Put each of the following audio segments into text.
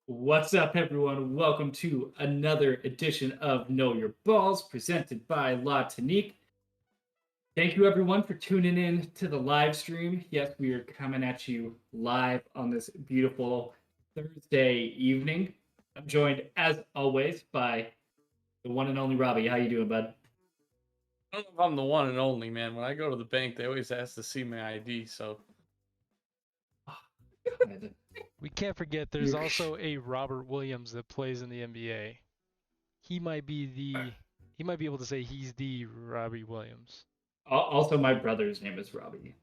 What's up, everyone? Welcome to another edition of Know Your Balls, presented by Tonique. Thank you, everyone, for tuning in to the live stream. Yes, we are coming at you live on this beautiful Thursday evening. I'm joined, as always, by the one and only Robbie. How you doing, bud? I don't know if I'm the one and only, man. When I go to the bank, they always ask to see my ID. So Oh, God. We can't forget there's also a Robert Williams that plays in the NBA. He might be able to say he's the Robbie Williams. Also, my brother's name is Robbie.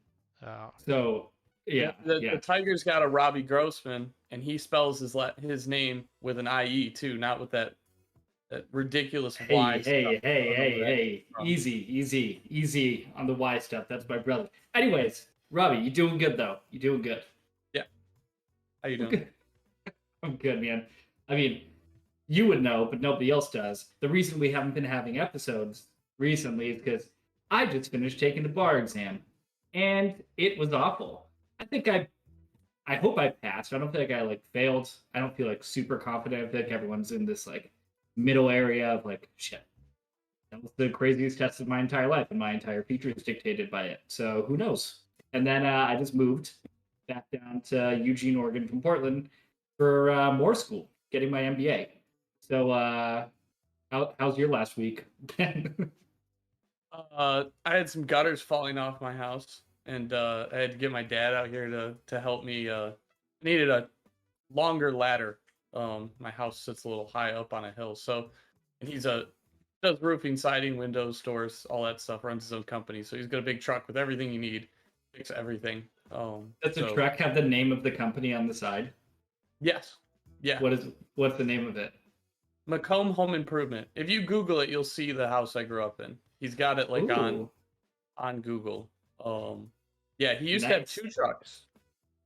Oh. So, yeah. the Tigers got a Robbie Grossman, and he spells his name with an IE too, not with that ridiculous Y. Hey. Easy on the Y stuff. That's my brother. Anyways, Robbie, you doing good, though. You doing good. Yeah. How you doing? I'm good, man. I mean, you would know, but nobody else does. The reason we haven't been having episodes recently is because I just finished taking the bar exam, and it was awful. I hope I passed. I don't think I failed. I don't feel super confident. I think everyone's in this middle area of shit. That was the craziest test of my entire life, and my entire future is dictated by it. So who knows? And then I just moved back down to Eugene, Oregon from Portland for more school, getting my MBA. So how's your last week? I had some gutters falling off my house, and I had to get my dad out here to help me. I needed a longer ladder. My house sits a little high up on a hill, so and does roofing, siding, windows, doors, all that stuff. Runs his own company, so he's got a big truck with everything you need, fix everything. Does the truck have the name of the company on the side? Yes. Yeah. What's the name of it? Macomb Home Improvement. If you Google it, you'll see the house I grew up in. He's got it on Google. Yeah, he used to have 2 trucks.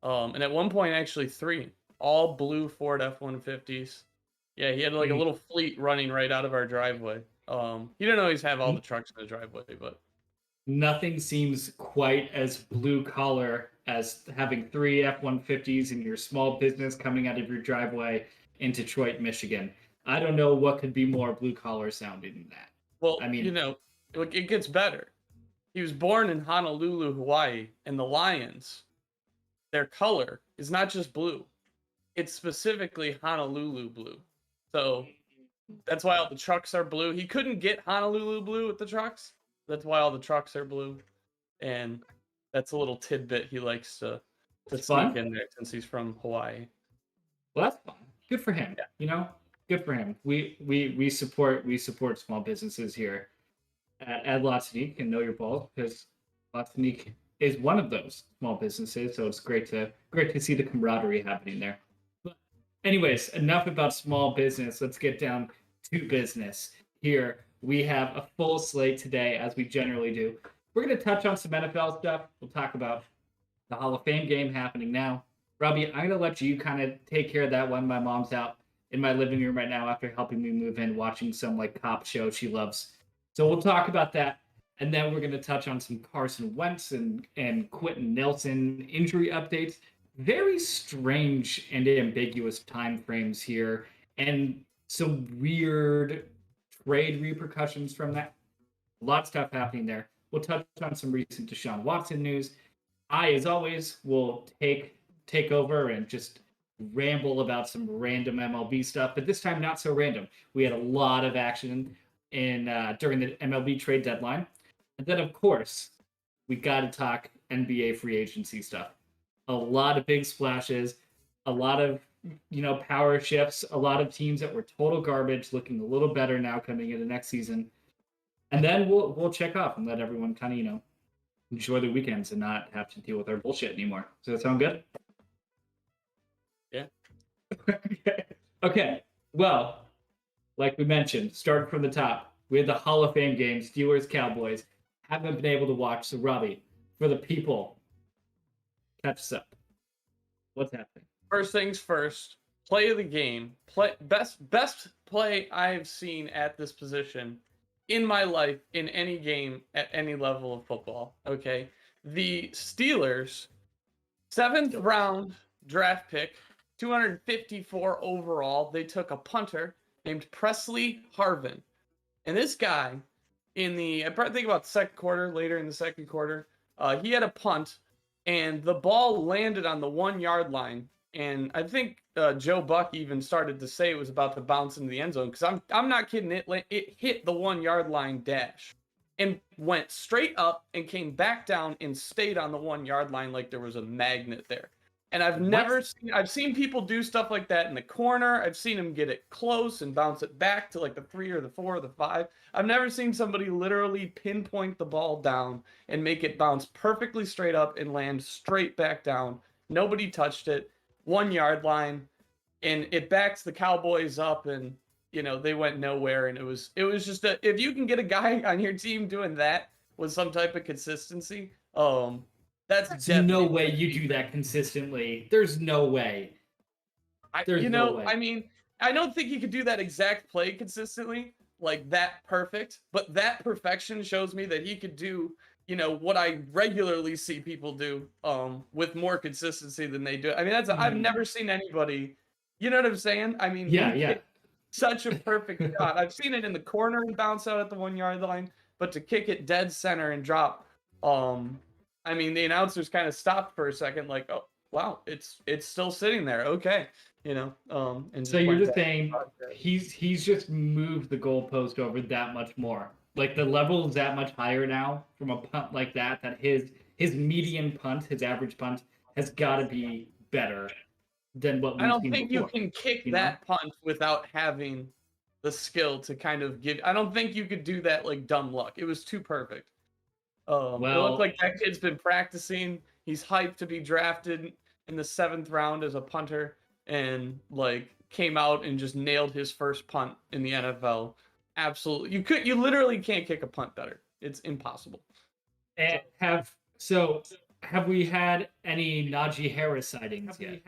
And at one point actually 3. All blue Ford F-150s. Yeah, he had a little fleet running right out of our driveway. He didn't always have all the trucks in the driveway, but nothing seems quite as blue collar as having 3 F-150s in your small business coming out of your driveway in Detroit, Michigan. I don't know what could be more blue collar sounding than that. Well, I mean, it gets better. He was born in Honolulu, Hawaii, and the Lions, their color is not just blue. It's specifically Honolulu blue. So that's why all the trucks are blue. He couldn't get Honolulu blue with the trucks. That's why all the trucks are blue. And that's a little tidbit he likes to sneak in there since he's from Hawaii. Well, that's fun. Good for him. Yeah. Good for him. We support small businesses here at Tonique and Know Your Balls, because Tonique is one of those small businesses. So it's great to see the camaraderie happening there. But anyways, enough about small business. Let's get down to business here. We have a full slate today, as we generally do. We're going to touch on some NFL stuff. We'll talk about the Hall of Fame game happening now. Robbie, I'm going to let you kind of take care of that one. My mom's out in my living room right now after helping me move in, watching some cop show she loves. So we'll talk about that. And then we're going to touch on some Carson Wentz and Quenton Nelson injury updates. Very strange and ambiguous time frames here, and some weird trade repercussions from that. A lot of stuff happening there. We'll touch on some recent Deshaun Watson news. I, as always, will take over and just ramble about some random MLB stuff, but this time not so random. We had a lot of action during the MLB trade deadline. And then, of course, we got to talk NBA free agency stuff. A lot of big splashes, a lot of power shifts, a lot of teams that were total garbage looking a little better now coming into next season. And then we'll check off and let everyone kind of enjoy the weekends and not have to deal with our bullshit anymore. Does that sound good? Yeah. Okay. Well, like we mentioned, starting from the top, we had the Hall of Fame game, Steelers, Cowboys. Haven't been able to watch. So, Robbie, for the people, catch us up. What's happening? First things first, play of the game. Best play I've seen at this position in my life in any game at any level of football. Okay. The Steelers, 7th round draft pick, 254 overall. They took a punter named Presley Harvin. And this guy, I think about the second quarter, later in the second quarter, he had a punt, and the ball landed on the 1 yard line. And I think Joe Buck even started to say it was about to bounce into the end zone, because I'm not kidding. It hit the 1 yard line dash and went straight up and came back down and stayed on the 1 yard line like there was a magnet there. And I've seen people do stuff like that in the corner. I've seen him get it close and bounce it back to like the 3 or the 4 or the 5. I've never seen somebody literally pinpoint the ball down and make it bounce perfectly straight up and land straight back down. Nobody touched it. 1 yard line, and it backs the Cowboys up, and they went nowhere. And it was just if you can get a guy on your team doing that with some type of consistency, There's no way you do that consistently. There's no way. No way. I mean, I don't think you could do that exact play consistently, like that perfect, but that perfection shows me that he could do, what I regularly see people do, with more consistency than they do. I mean, I've never seen anybody, you know what I'm saying? I mean, yeah. Such a perfect shot. I've seen it in the corner and bounce out at the 1 yard line, but to kick it dead center and drop, I mean, the announcers kind of stopped for a second, like, oh, wow, it's still sitting there. Okay. And so you're just saying he's just moved the goalpost over that much more. Like the level is that much higher now from a punt like that his median punt, his average punt, has got to be better than what we've seen I don't think before, you can kick that punt without having the skill to kind of give. I don't think you could do that like dumb luck. It was too perfect. It looked like that kid's been practicing. He's hyped to be drafted in the 7th round as a punter, and like came out and just nailed his first punt in the NFL. Absolutely, you literally can't kick a punt better. It's impossible. And have we had any Najee Harris sightings yet?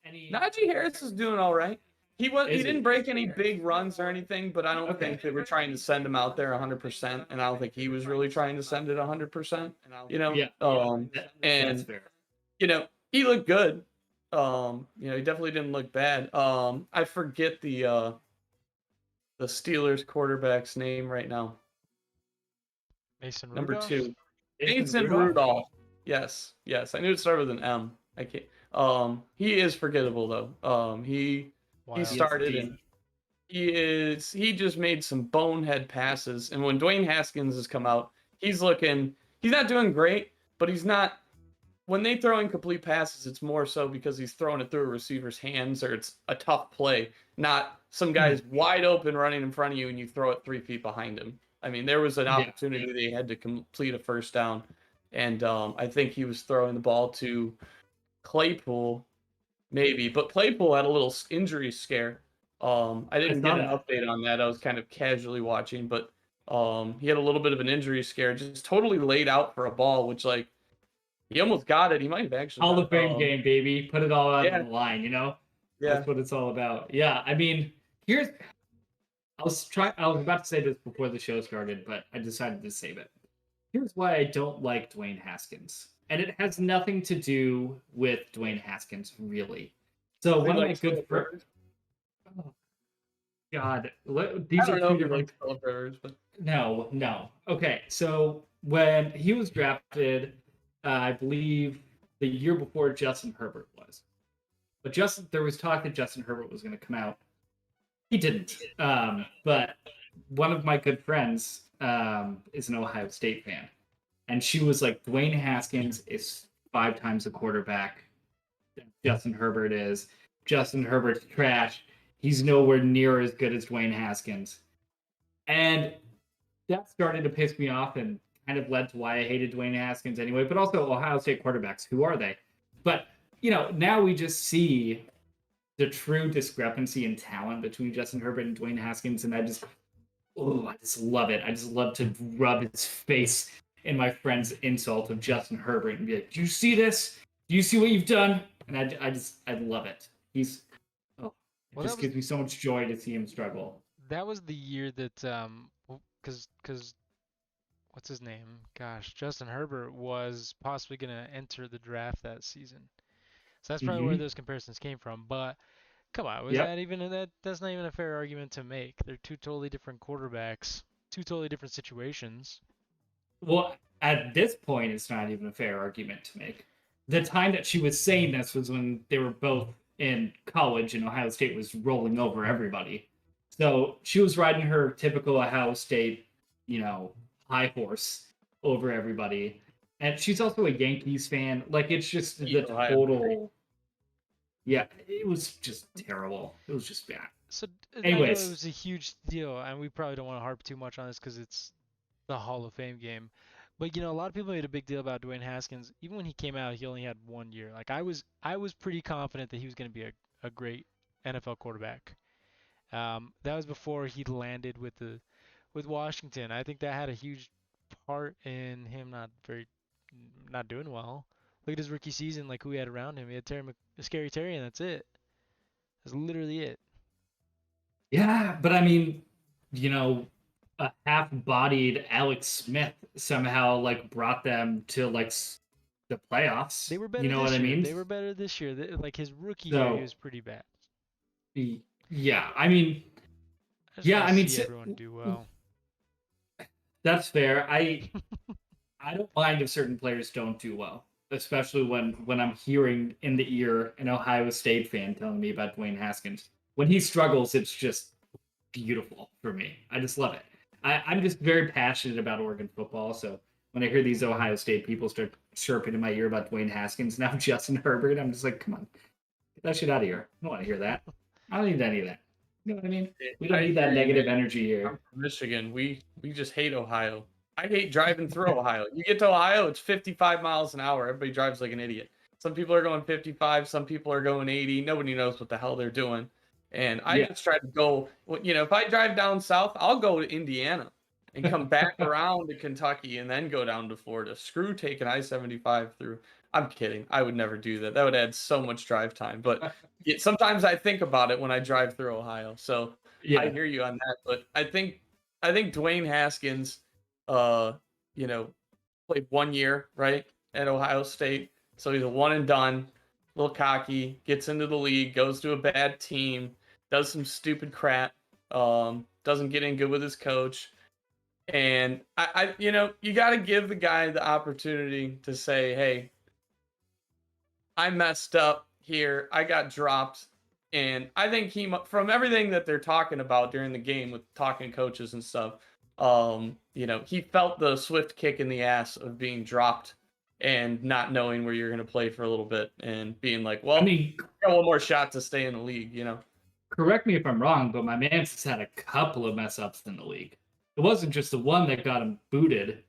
Najee Harris is doing all right. He didn't break any big runs or anything, but I don't think they were trying to send him out there 100%, and I don't think he was really trying to send it 100%. That's fair. He looked good. He definitely didn't look bad. I forget the Steelers quarterback's name right now. Mason Number Rudolph? 2. Mason Rudolph. Yes. I knew it started with an M. I can't. He is forgettable though. He started and he just made some bonehead passes. And when Dwayne Haskins has come out, he's not doing great, but he's not. When they throw incomplete passes, it's more so because he's throwing it through a receiver's hands, or it's a tough play, not some guy's wide open running in front of you and you throw it 3 feet behind him. I mean, there was an opportunity they had to complete a first down, and I think he was throwing the ball to Claypool, maybe, but Claypool had a little injury scare. I didn't get an update on that. I was kind of casually watching, but he had a little bit of an injury scare, just totally laid out for a ball, which like he almost got it. He might have actually. Hall of Fame game, baby. Put it all out on the line, Yeah. That's what it's all about. Yeah, I mean, I was about to say this before the show started, but I decided to save it. Here's why I don't like Dwayne Haskins. And it has nothing to do with Dwayne Haskins, really. So one of my good friends. Oh, God, these are 2 different. But... No. Okay, so when he was drafted, I believe the year before Justin Herbert was, but there was talk that Justin Herbert was going to come out. He didn't. But one of my good friends is an Ohio State fan, and she was like, Dwayne Haskins is 5 times the quarterback that Justin Herbert is. Justin Herbert's trash. He's nowhere near as good as Dwayne Haskins. And that started to piss me off and kind of led to why I hated Dwayne Haskins anyway, but also Ohio State quarterbacks. Who are they? But, now we just see the true discrepancy in talent between Justin Herbert and Dwayne Haskins, and I just love it. I just love to rub his face in my friend's insult of Justin Herbert and be like, do you see this? Do you see what you've done? And I love it. It gives me so much joy to see him struggle. That was the year that, because what's his name? Gosh, Justin Herbert was possibly going to enter the draft that season. So that's probably where those comparisons came from. But come on, was Yep. that even that's not even a fair argument to make. They're two totally different quarterbacks, two totally different situations. Well, at this point, it's not even a fair argument to make. The time that she was saying this was when they were both in college and Ohio State was rolling over everybody. So she was riding her typical Ohio State, high horse over everybody. And she's also a Yankees fan. Like, it's just the total. Yeah, it was just terrible. It was just bad. So anyways, I know it was a huge deal, and we probably don't want to harp too much on this because it's the Hall of Fame game. But a lot of people made a big deal about Dwayne Haskins. Even when he came out, he only had 1 year. Like I was pretty confident that he was going to be a great NFL quarterback. That was before he landed with Washington. I think that had a huge part in him not doing well. Look at his rookie season, like who he had around him. He had Scary Terry, and that's it. That's literally it. Yeah, but I mean, a half-bodied Alex Smith somehow brought them to the playoffs. They were better You know this what I year. mean? They were better this year. Like his rookie year, he was pretty bad. Yeah, I mean, see everyone do well. That's fair. I don't mind if certain players don't do well, especially when I'm hearing in the ear an Ohio State fan telling me about Dwayne Haskins. When he struggles, it's just beautiful for me. I just love it. I'm just very passionate about Oregon football, so when I hear these Ohio State people start chirping in my ear about Dwayne Haskins, now Justin Herbert, I'm just like, come on, get that shit out of here. I don't want to hear that. I don't need any of that. You know what I mean? We don't need that negative energy here. I'm from Michigan. We just hate Ohio. I hate driving through Ohio. You get to Ohio, it's 55 miles an hour. Everybody drives like an idiot. Some people are going 55, some people are going 80. Nobody knows what the hell they're doing. And I just try to go, if I drive down south, I'll go to Indiana and come back around to Kentucky and then go down to Florida. Screw taking I-75 through. I'm kidding. I would never do that. That would add so much drive time. But sometimes I think about it when I drive through Ohio. So I hear you on that. But I think Dwayne Haskins, played 1 year, right, at Ohio State. So he's a one and done, a little cocky, gets into the league, goes to a bad team, does some stupid crap, doesn't get in good with his coach. And you got to give the guy the opportunity to say, hey, I messed up here. I got dropped. And I think from everything that they're talking about during the game with talking coaches and stuff, he felt the swift kick in the ass of being dropped and not knowing where you're going to play for a little bit and being like, well, I got one more shot to stay in the league, Correct me if I'm wrong, but my man's has had a couple of mess ups in the league. It wasn't just the one that got him booted.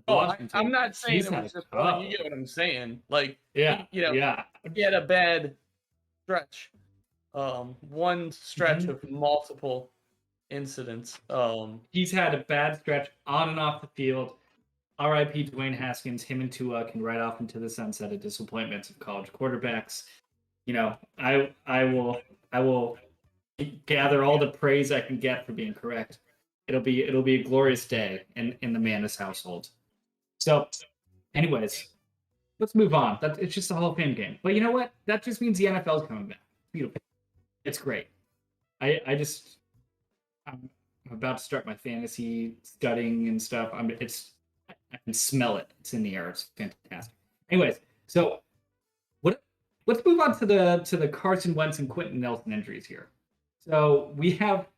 I'm not saying it was just one. You get what I'm saying? He had a bad stretch. One stretch of multiple incidents. He's had a bad stretch on and off the field. R.I.P. Dwayne Haskins. Him and Tua can ride off into the sunset of disappointments of college quarterbacks. I will gather all the praise I can get for being correct. It'll be a glorious day in the Mannis household. So, anyways, let's move on. It's just a Hall of Fame game. But you know what? That just means the NFL's coming back. Beautiful. It's great. I'm about to start my fantasy studying and stuff. I can smell it. It's in the air. It's fantastic. Anyways, so let's move on to the Carson Wentz and Quenton Nelson injuries here. So we have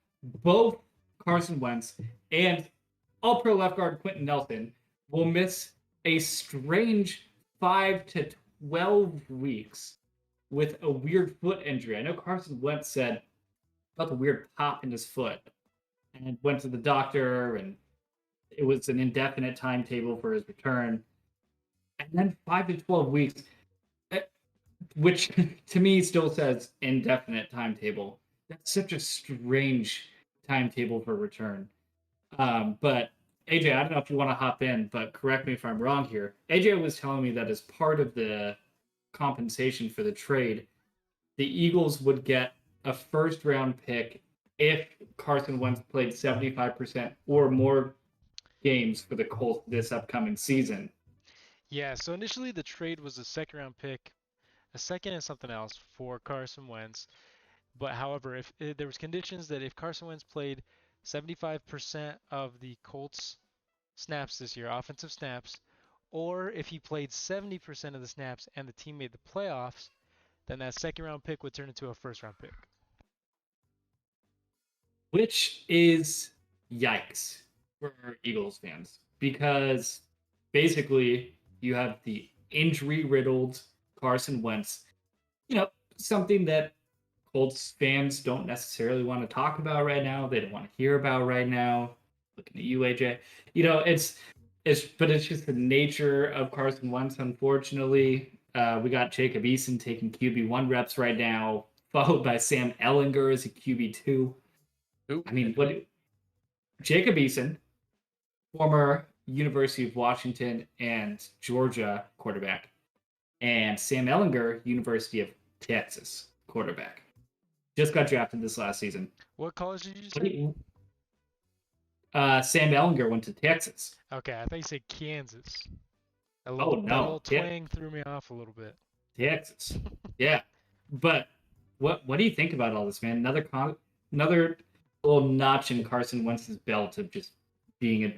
both Carson Wentz and All-Pro left guard Quenton Nelson will miss a strange 5 to 12 weeks with a weird foot injury. I know Carson Wentz said about the weird pop in his foot and went to the doctor, and it was an indefinite timetable for his return. And then 5 to 12 weeks, which to me still says indefinite timetable. That's such a strange timetable for return. But AJ, I don't know if you want to hop in, but correct me if I'm wrong here. AJ was telling me that as part of the compensation for the trade, the Eagles would get a first-round pick if Carson Wentz played 75% or more games for the Colts this upcoming season. Yeah, so initially the trade was a second-round pick a second and something else for Carson Wentz. But however, if there was conditions that if Carson Wentz played 75% of the Colts snaps this year, offensive snaps, or if he played 70% of the snaps and the team made the playoffs, then that second round pick would turn into a first round pick. Which is yikes for Eagles fans because basically you have the injury riddled Carson Wentz, something that Colts fans don't necessarily want to talk about right now. They don't want to hear about right now. Looking at you, AJ. But it's just the nature of Carson Wentz. Unfortunately, we got Jacob Eason taking QB1 reps right now, followed by Sam Ellinger as a QB2. Ooh. I mean, Jacob Eason, former University of Washington and Georgia quarterback, and Sam Ellinger, University of Texas quarterback, just got drafted this last season. What college did you say? Sam Ellinger went to Texas. Okay, I thought you said Kansas. That No. little twang threw me off a little bit. Texas. Yeah. But what do you think about all this, man? Another little notch in Carson Wentz's belt of just being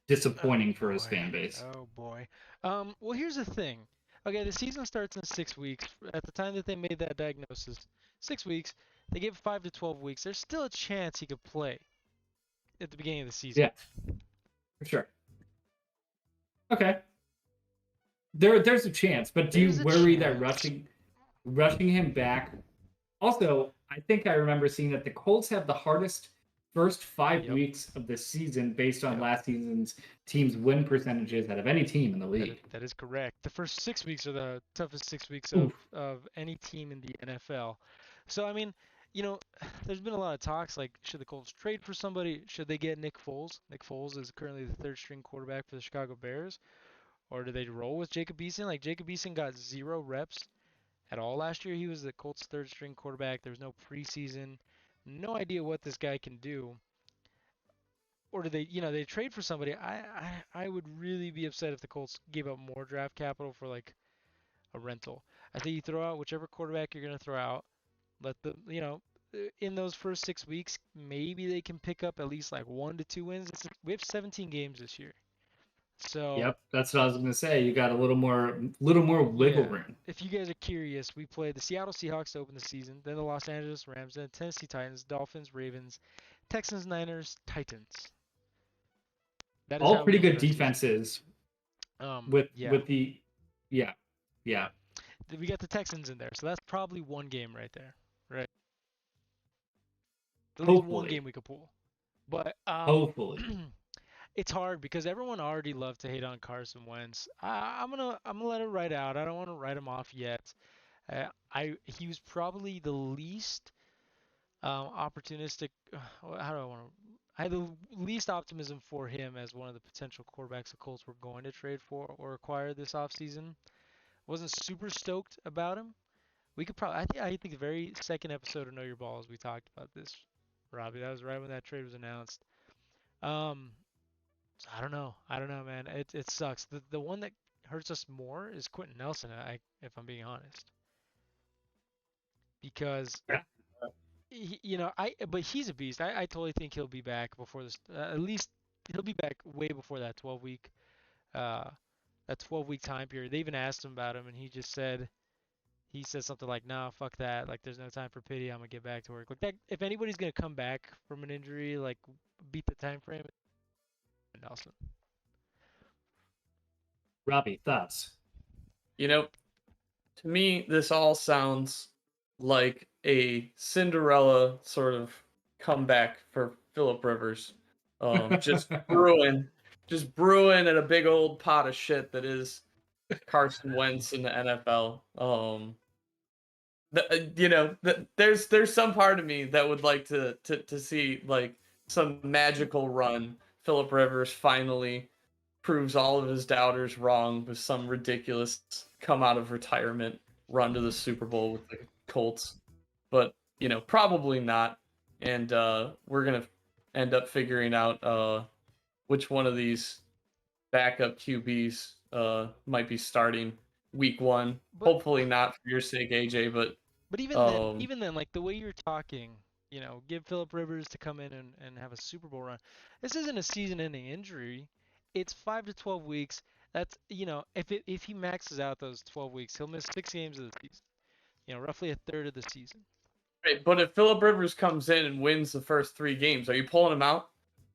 disappointing for his fan base. Oh boy. Well, here's the thing. Okay, the season starts in 6 weeks. At the time that they made that diagnosis, 6 weeks. They gave 5 to 12 weeks. There's still a chance he could play at the beginning of the season. Yeah, for sure. Okay. There's a chance, but do you worry that rushing him back? Also, I think I remember seeing that the Colts have the hardest first 5 weeks of the season based on last season's team's win percentages out of any team in the league. That is correct. The first 6 weeks are the toughest 6 weeks of any team in the NFL. So, I mean, there's been a lot of talks like, should the Colts trade for somebody? Should they get Nick Foles? Nick Foles is currently the third string quarterback for the Chicago Bears. Or do they roll with Jacob Eason? Like, Jacob Eason got 0 reps at all last year. He was the Colts' third string quarterback. There was no preseason. No idea what this guy can do. Or do they trade for somebody? I would really be upset if the Colts gave up more draft capital for like a rental. I think you throw out whichever quarterback you're going to throw out. Let the, in those first 6 weeks, maybe they can pick up at least like 1 to 2 wins. We have 17 games this year. So yep, that's what I was going to say. You got a little more wiggle room. If you guys are curious, we played the Seattle Seahawks to open the season, then the Los Angeles Rams, then Tennessee Titans, Dolphins, Ravens, Texans, Niners, Titans. That is all pretty good defenses. We got the Texans in there, so that's probably one game right there, right? One game we could pull, but hopefully. It's hard because everyone already loved to hate on Carson Wentz. I'm gonna let it ride out. I don't want to write him off yet. He was probably the least opportunistic. How do I want to? I had the least optimism for him as one of the potential quarterbacks the Colts were going to trade for or acquire this offseason. Wasn't super stoked about him. We could probably. I think the very second episode of Know Your Balls we talked about this, Robbie. That was right when that trade was announced. I don't know, man. It sucks. The one that hurts us more is Quenton Nelson. If I'm being honest, because but he's a beast. I totally think he'll be back before this. At least he'll be back way before that 12-week time period. They even asked him about him, and he said something like, "Nah, fuck that. Like, there's no time for pity. I'm gonna get back to work." Like that. If anybody's gonna come back from an injury, like beat the time frame. Nelson. Robbie, thoughts? To me, this all sounds like a Cinderella sort of comeback for Phillip Rivers. Just brewing in a big old pot of shit that is Carson Wentz in the NFL. There's some part of me that would like to see like some magical run. Phillip Rivers finally proves all of his doubters wrong with some ridiculous come out of retirement run to the Super Bowl with the Colts. But, probably not. And we're going to end up figuring out which one of these backup QBs might be starting week 1. But Hopefully not for your sake, AJ, but even then, like the way you're talking, give Philip Rivers to come in and have a Super Bowl run. This isn't a season-ending injury. It's 5 to 12 weeks. That's if he maxes out those 12 weeks, he'll miss 6 games of the season. Roughly a third of the season. right, but if Philip Rivers comes in and wins the first 3 games, are you pulling him out?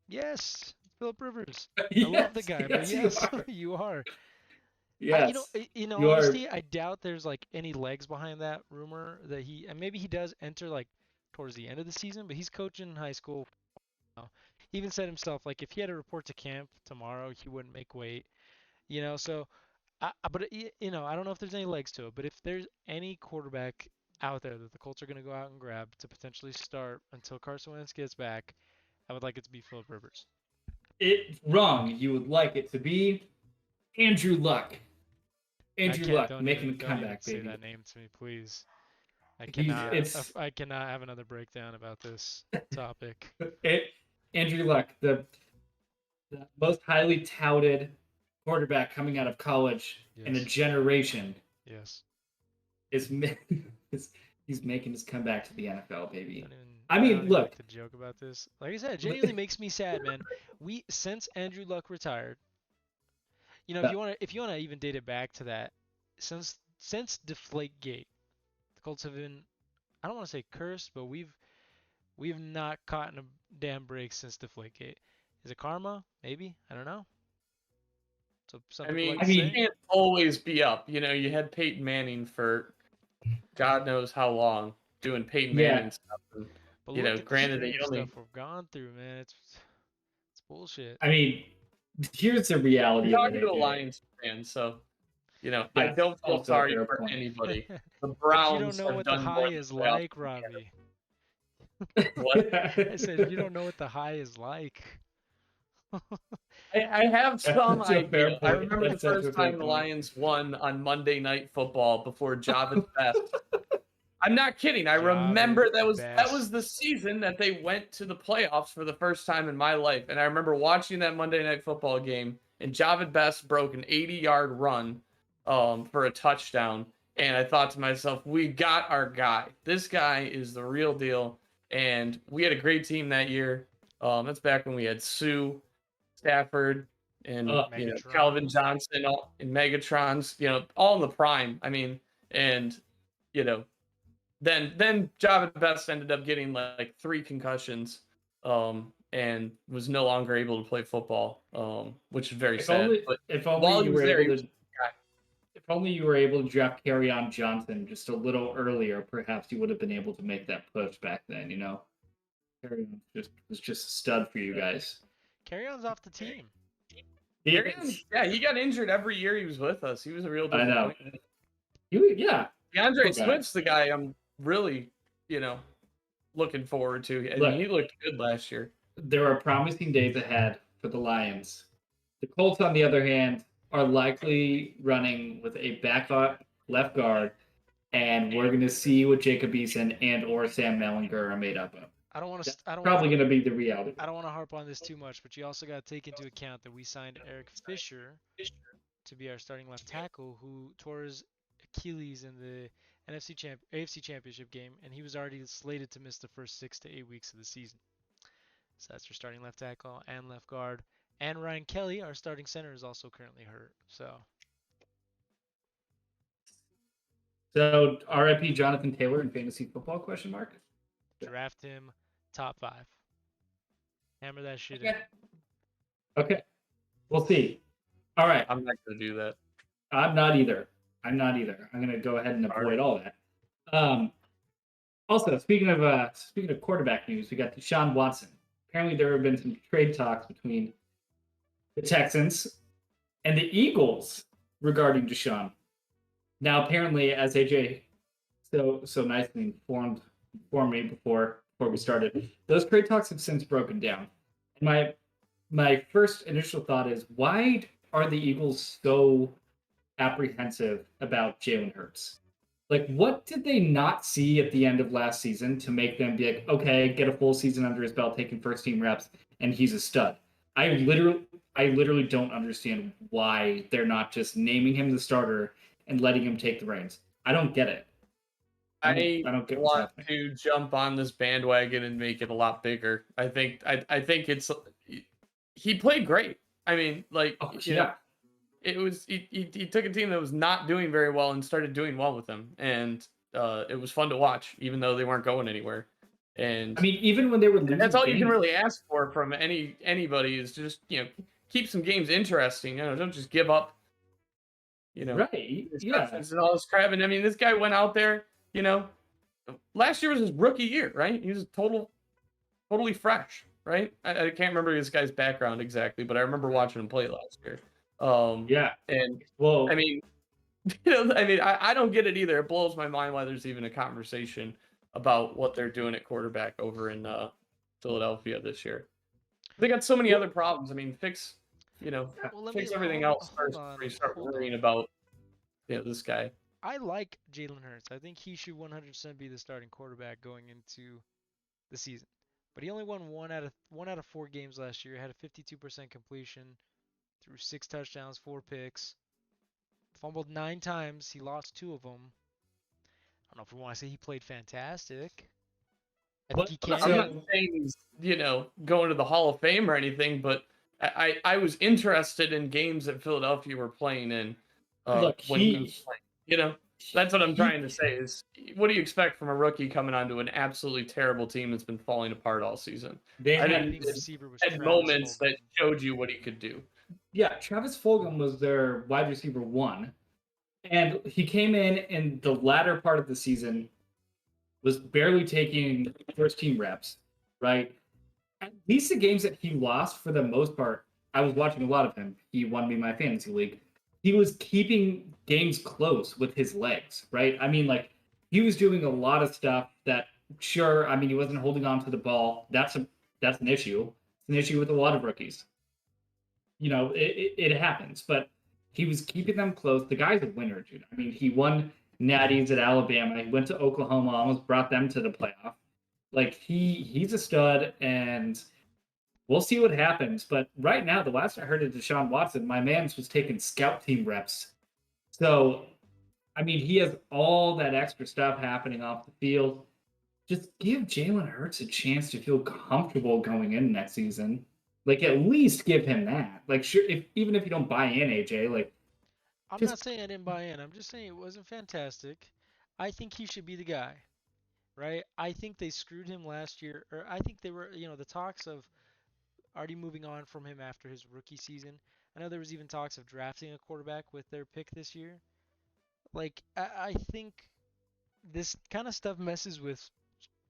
Yes, Philip Rivers. Yes, I love the guy, but yes, yes, you are. Yes, Honestly, I doubt there's like any legs behind that rumor that and maybe he does enter like towards the end of the season, but he's coaching high school now. He even said himself, like if he had to report to camp tomorrow, he wouldn't make weight. So, but I don't know if there's any legs to it, but if there's any quarterback out there that the Colts are going to go out and grab to potentially start until Carson Wentz gets back, I would like it to be Philip Rivers. It's wrong. You would like it to be Andrew Luck. Andrew Luck making a comeback, baby. Say that name to me, please. I cannot have another breakdown about this topic. Andrew Luck, the most highly touted quarterback coming out of college in a generation. Yes. He's making his comeback to the NFL, baby. I mean, look. Like to joke about this. Like I said, it genuinely makes me sad, man. Since Andrew Luck retired, if you wanna even date it back to that, since Deflategate, the Colts have been, I don't want to say cursed, but we've not caught a damn break since Deflategate. Is it karma? Maybe, I don't know. So you can't always be up. You had Peyton Manning for God knows how long doing Peyton Manning stuff. And, but granted that stuff we've gone through, man, it's bullshit. I mean, here's the reality. You're talking to a Lions fan, so I don't feel sorry for anybody. The Browns you don't know what the high is like, Robbie. What? I said you don't know what the high is like. I have some idea. I remember the first time the Lions won on Monday Night Football before Javid Best. I'm not kidding. I remember that was the season that they went to the playoffs for the first time in my life. And I remember watching that Monday Night Football game, and Javid Best broke an 80-yard run for a touchdown. And I thought to myself, we got our guy. This guy is the real deal. And we had a great team that year. That's back when we had Sue, Stafford, and Calvin Johnson, and Megatrons, all in the prime. I mean, and then Javid Best ended up getting like 3 concussions, and was no longer able to play football, which is very sad. If only you were able to draft Kerryon Johnson just a little earlier, perhaps you would have been able to make that push back then. Kerryon was just a stud for you guys. Kerryon's off the team. He got injured every year he was with us. He was a real disappointment. DeAndre Swift's the guy I'm really, looking forward to. And he looked good last year. There are promising days ahead for the Lions. The Colts, on the other hand, are likely running with a backup left guard, and we're going to see what Jacob Eason and or Sam Mellinger are made up of. Probably going to be the reality. I don't want to harp on this too much, but you also got to take into account that we signed Eric Fisher to be our starting left tackle, who tore his Achilles in the AFC Championship game, and he was already slated to miss the first 6 to 8 weeks of the season. So that's your starting left tackle and left guard. And Ryan Kelly, our starting center, is also currently hurt. So RIP Jonathan Taylor in fantasy football ? Draft him top 5. Hammer that shit in. Okay. We'll see. All right. I'm not going to do that. I'm not either. I'm going to go ahead and avoid all that. Also, speaking of quarterback news, we got Deshaun Watson. Apparently, there have been some trade talks between the Texans and the Eagles regarding Deshaun. Now, apparently, as AJ so nicely informed me before we started, those trade talks have since broken down. And my first initial thought is, why are the Eagles so apprehensive about Jalen Hurts? Like, what did they not see at the end of last season to make them be like, okay, get a full season under his belt, taking first team reps, and he's a stud? I literally don't understand why they're not just naming him the starter and letting him take the reins. I don't get it. I don't get what's want happening. to jump on this bandwagon and make it a lot bigger. I think it's he played great. I mean, like Oh, you know, yeah. it was he took a team that was not doing very well and started doing well with them, and it was fun to watch, even though they weren't going anywhere. And I mean, even when they were losing that's all you can games, really ask for from anybody is just keep some games interesting. Don't just give up. right? Yeah. Interceptions and all this crap. And I mean, this guy went out there. Last year was his rookie year, right? He was totally fresh, right? I can't remember this guy's background exactly, but I remember watching him play last year. Yeah. And Well, I mean, I don't get it either. It blows my mind why there's even a conversation about what they're doing at quarterback over in Philadelphia this year. They got so many other problems. I mean, fix everything else first before you start worrying about this guy. I like Jalen Hurts. I think he should 100% be the starting quarterback going into the season. But he only won one out of 4 games last year. Had a 52% completion, threw 6 touchdowns, 4 picks, fumbled 9 times. He lost 2 of them. I don't know if we want to say he played fantastic. I think he can. I'm not saying he's going to the Hall of Fame or anything, but I was interested in games that Philadelphia were playing in. look, when he was playing. That's what I'm trying to say is, what do you expect from a rookie coming onto an absolutely terrible team that's been falling apart all season? I think receiver was had moments that showed you what he could do. Yeah, Travis Fulgham was their wide receiver 1, and he came in the latter part of the season, was barely taking first team reps, right? At least the games that he lost, for the most part, I was watching a lot of him. He won me my fantasy league. He was keeping games close with his legs, right? I mean, like, he was doing a lot of stuff that, sure, I mean, he wasn't holding on to the ball. That's an issue. It's an issue with a lot of rookies. It happens, but he was keeping them close. The guy's a winner, dude. I mean, he won natties at Alabama. He went to Oklahoma, almost brought them to the playoff. Like, he's a stud, and we'll see what happens. But right now, the last I heard of Deshaun Watson, my man's was taking scout team reps. So, I mean, he has all that extra stuff happening off the field. Just give Jalen Hurts a chance to feel comfortable going in next season. Like, at least give him that. Like, sure, even if you don't buy in, AJ, like, I'm not saying I didn't buy in. I'm just saying it wasn't fantastic. I think he should be the guy, right? I think they screwed him last year, or I think they were, the talks of already moving on from him after his rookie season. I know there was even talks of drafting a quarterback with their pick this year. Like, I think this kind of stuff messes with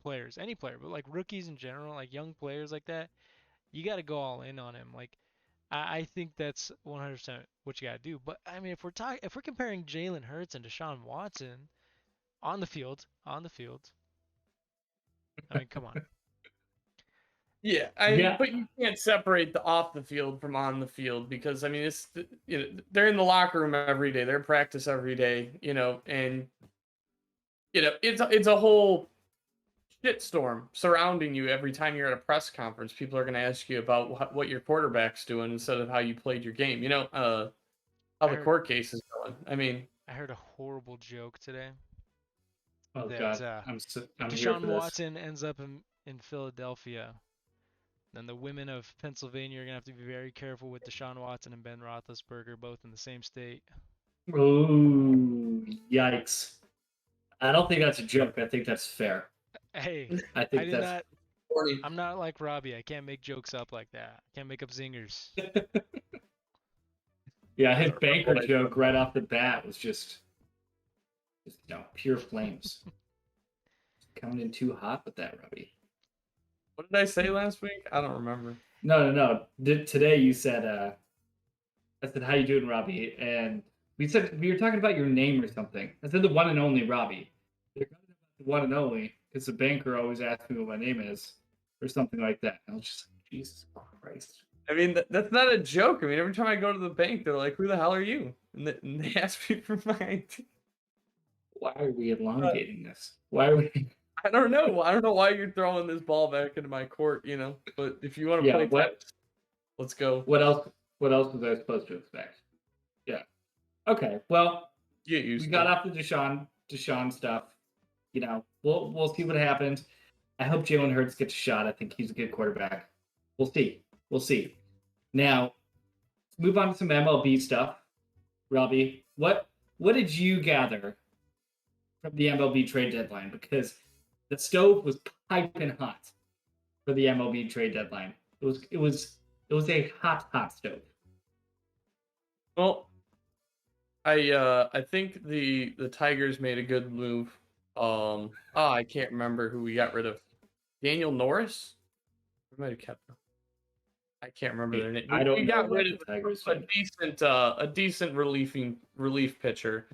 players, any player, but like rookies in general, like young players like that. You got to go all in on him. Like, I think that's 100% what you got to do. But I mean, if we're comparing Jalen Hurts and Deshaun Watson on the field, I mean, come on. Yeah, but you can't separate the off the field from on the field, because I mean, it's they're in the locker room every day, they're practice every day, and it's a whole shitstorm surrounding you every time you're at a press conference. People are going to ask you about what your quarterback's doing instead of how you played your game. How the court case is going. I mean, I heard a horrible joke today. oh that, god, I'm Deshaun Watson ends up in Philadelphia, then the women of Pennsylvania are gonna have to be very careful with Deshaun Watson and Ben Roethlisberger, both in the same state. Oh, yikes! I don't think that's a joke. I think that's fair. Hey, I think that's. I'm not like Robbie. I can't make jokes up like that. I can't make up zingers. Yeah, his banker joke right off the bat was just pure flames. Coming in too hot with that, Robbie. What did I say last week? I don't remember. No. Today you said, I said, how you doing, Robbie? And we were talking about your name or something. I said the one and only Robbie. They're talking about the one and only because the banker always asks me what my name is or something like that. And I was just like, Jesus Christ. I mean, that's not a joke. I mean, every time I go to the bank, they're like, "Who the hell are you?" And they ask me for my ID. Why are we elongating this? Why are we? I don't know. I don't know why you're throwing this ball back into my court, But if you want to play tennis, let's go. What else was I supposed to expect? Yeah. Okay. Well, Get used We to got it. off the Deshaun stuff. You know, we'll see what happens. I hope Jalen Hurts gets a shot. I think he's a good quarterback. We'll see. We'll see. Now, let's move on to some MLB stuff. Robbie, what did you gather from the MLB trade deadline? Because the stove was piping hot for the MLB trade deadline. It was a hot stove. Well, I think the Tigers made a good move. I can't remember who we got rid of. Daniel Norris? We might have kept him. I can't remember their name. I don't We know got what rid the of Tigers a did. decent relief pitcher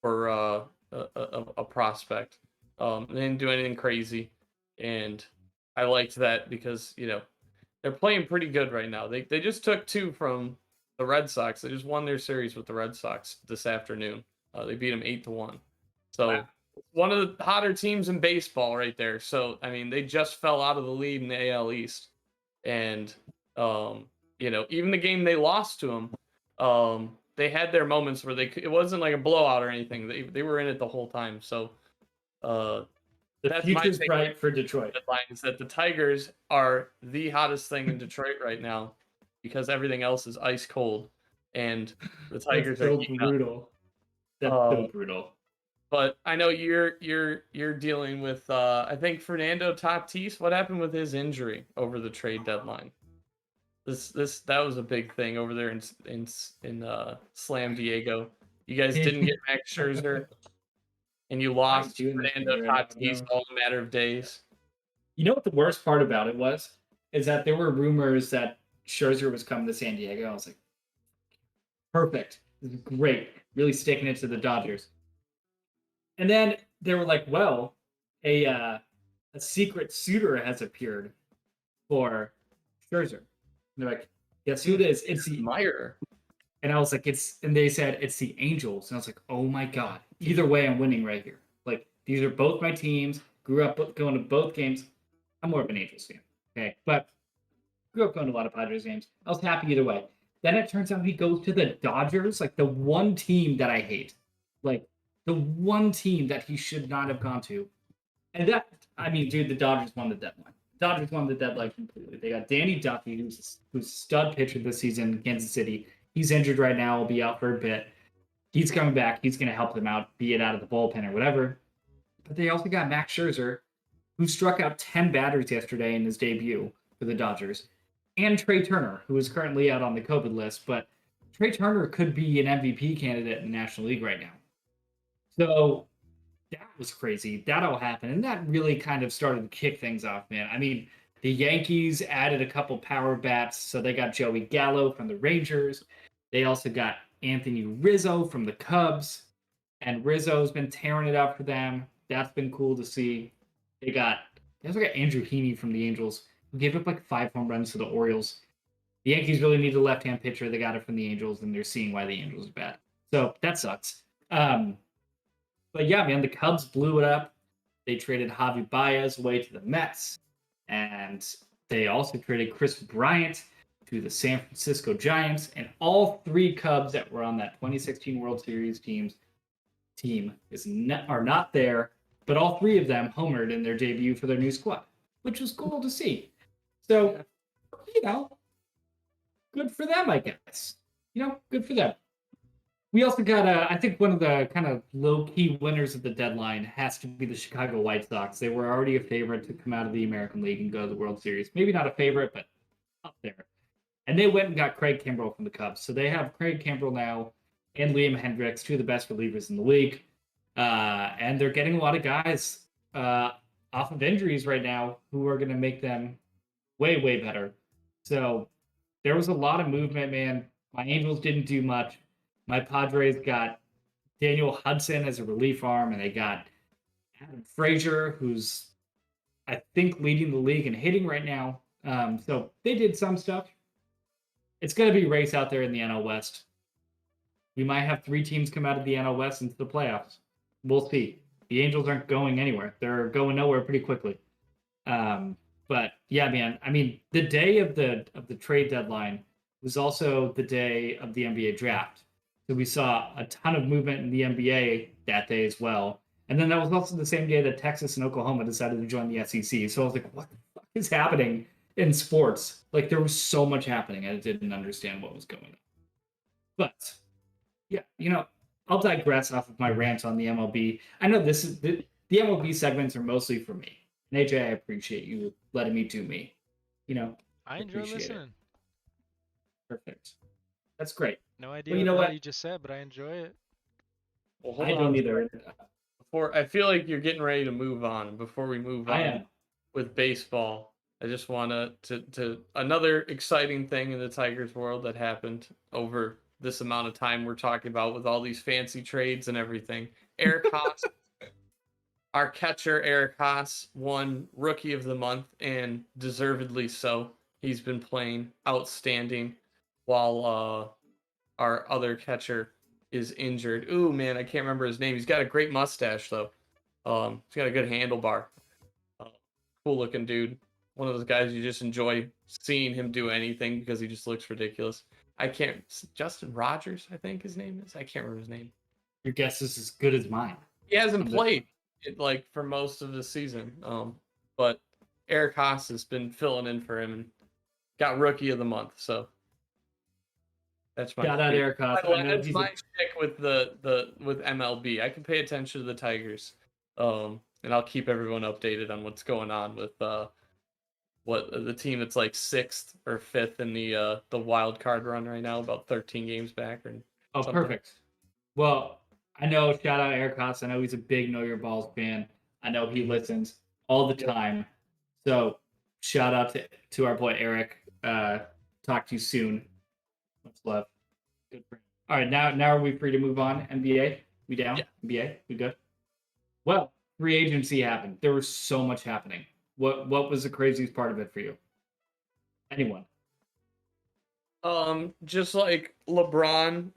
for a prospect. They didn't do anything crazy, and I liked that because they're playing pretty good right now. They just took 2 from the Red Sox. They just won their series with the Red Sox this afternoon. They beat them 8-1. So Wow. one of the hotter teams in baseball right there. So I mean, they just fell out of the lead in the AL East, and even the game they lost to them, they had their moments where it wasn't like a blowout or anything. They were in it the whole time. So The that's my future's take bright for Detroit. deadline is that the Tigers are the hottest thing in Detroit right now because everything else is ice cold, and the Tigers That's are so heating up. brutal. That's so brutal. But I know you're dealing with I think Fernando Tatis. What happened with his injury over the trade deadline? That was a big thing over there in Slam Diego. You guys didn't get Max Scherzer, and you lost doing this Fernando to me right now? Tatis all in a matter of days. You know what the worst part about it was? Is that there were rumors that Scherzer was coming to San Diego. I was like, perfect. This is great. Really sticking it to the Dodgers. And then they were like, well, a secret suitor has appeared for Scherzer. And they're like, guess who it is? It's the Meyer. And I was like, and they said it's the Angels. And I was like, oh my God. Either way, I'm winning right here. Like, these are both my teams. Grew up going to both games. I'm more of an Angels fan. Okay. But grew up going to a lot of Padres games. I was happy either way. Then it turns out he goes to the Dodgers, like the one team that I hate. Like, the one team that he should not have gone to. And dude, the Dodgers won the deadline. Dodgers won the deadline completely. They got Danny Duffy, who's stud pitcher this season in Kansas City. He's injured right now. Will be out for a bit. He's coming back. He's going to help them out, be it out of the bullpen or whatever. But they also got Max Scherzer, who struck out 10 batters yesterday in his debut for the Dodgers, and Trey Turner, who is currently out on the COVID list. But Trey Turner could be an MVP candidate in the National League right now. So that was crazy. That all happened. And that really kind of started to kick things off, man. I mean, the Yankees added a couple power bats. So they got Joey Gallo from the Rangers. They also got Anthony Rizzo from the Cubs. And Rizzo's been tearing it up for them. That's been cool to see. They also got Andrew Heaney from the Angels, who gave up like 5 home runs to the Orioles. The Yankees really need a left-hand pitcher. They got it from the Angels, and they're seeing why the Angels are bad. So that sucks. But yeah, man, the Cubs blew it up. They traded Javi Baez away to the Mets. And they also traded Chris Bryant to the San Francisco Giants. And all 3 Cubs that were on that 2016 World Series team are not there. But all 3 of them homered in their debut for their new squad, which was cool to see. So, good for them, I guess. Good for them. We also got, I think one of the kind of low-key winners of the deadline has to be the Chicago White Sox. They were already a favorite to come out of the American League and go to the World Series. Maybe not a favorite, but up there. And they went and got Craig Kimbrell from the Cubs. So they have Craig Kimbrell now and Liam Hendricks, 2 of the best relievers in the league. And they're getting a lot of guys off of injuries right now who are going to make them way, way better. So there was a lot of movement, man. My Angels didn't do much. My Padres got Daniel Hudson as a relief arm, and they got Adam Frazier, who's, I think, leading the league in hitting right now. So they did some stuff. It's going to be a race out there in the NL West. We might have 3 teams come out of the NL West into the playoffs. We'll see. The Angels aren't going anywhere. They're going nowhere pretty quickly. But yeah, man. I mean, the day of the trade deadline was also the day of the NBA draft. So we saw a ton of movement in the NBA that day as well. And then that was also the same day that Texas and Oklahoma decided to join the SEC. So I was like, what the fuck is happening in sports? Like there was so much happening. I didn't understand what was going on. But yeah, I'll digress off of my rant on the MLB. I know this is the MLB segments are mostly for me. And AJ, I appreciate you letting me do me. I enjoy Appreciate it. listening. Perfect. That's great. No idea Well, you what know the hell what? you just said, but I enjoy it. Well, hold I on. don't either. Before I feel like you're getting ready to move on. Before we move I on am. with baseball, I just want to another exciting thing in the Tigers world that happened over this amount of time we're talking about with all these fancy trades and everything. Eric Haas, our catcher Eric Haas, won Rookie of the Month and deservedly so. He's been playing outstanding while our other catcher is injured. Ooh man, I can't remember his name. He's got a great mustache though. He's got a good handlebar. Cool looking dude. One of those guys you just enjoy seeing him do anything because he just looks ridiculous. I can't. Justin Rogers, I think his name is. I can't remember his name. Your guess is as good as mine. He hasn't played like for most of the season. But Eric Haas has been filling in for him and got Rookie of the Month. So that's my Shout out Eric Haas. That's my stick with with MLB. I can pay attention to the Tigers, and I'll keep everyone updated on what's going on with what the team that's like 6th or 5th in the wild card run right now, about 13 games back. Oh, something. Perfect. Well, I know. Shout out Eric Haas. I know he's a big Know Your Balls fan. I know he listens all the time. So shout out to our boy Eric. Talk to you soon. Much love. Good for him. All right, now are we free to move on? NBA, we down? Yeah. NBA, we good? Well, free agency happened. There was so much happening. What was the craziest part of it for you? Anyone? Just like LeBron,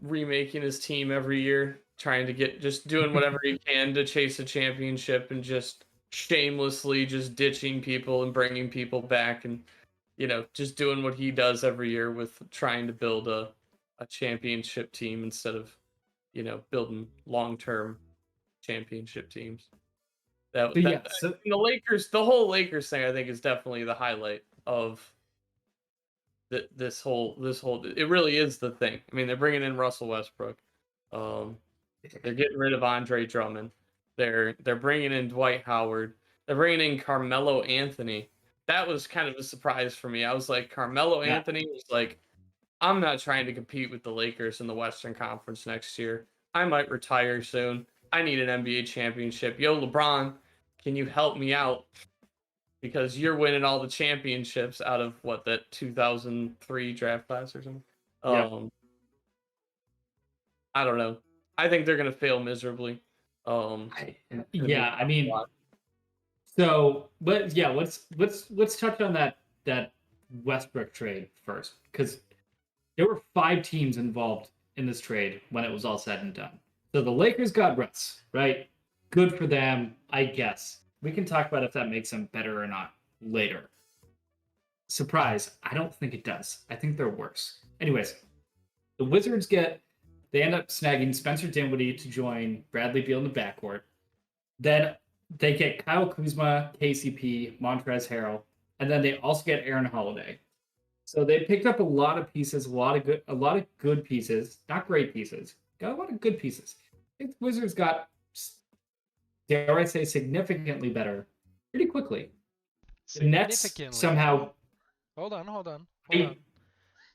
remaking his team every year, trying to just doing whatever he can to chase a championship and just shamelessly just ditching people and bringing people back and just doing what he does every year with trying to build a championship team instead of building long-term championship teams. The Lakers, the whole Lakers thing, I think is definitely the highlight of this whole. It really is the thing. I mean, they're bringing in Russell Westbrook. They're getting rid of Andre Drummond. They're bringing in Dwight Howard. They're bringing in Carmelo Anthony. That was kind of a surprise for me. I was like, Carmelo Anthony was like, I'm not trying to compete with the Lakers in the Western Conference next year. I might retire soon. I need an NBA championship. Yo, LeBron, can you help me out? Because you're winning all the championships out of that 2003 draft class or something. I don't know. I think they're gonna fail miserably. I mean, so, but yeah, let's touch on that Westbrook trade first, because there were 5 teams involved in this trade when it was all said and done. So the Lakers got Russ, right? Good for them, I guess. We can talk about if that makes them better or not later. Surprise, I don't think it does. I think they're worse. Anyways, the Wizards they end up snagging Spencer Dinwiddie to join Bradley Beal in the backcourt. Then they get Kyle Kuzma, KCP, Montrezl Harrell, and then they also get Aaron Holiday. So they picked up a lot of pieces, a lot of good pieces, not great pieces. Got a lot of good pieces. I think the Wizards got, dare I say, significantly better pretty quickly. The Nets somehow. Hold on.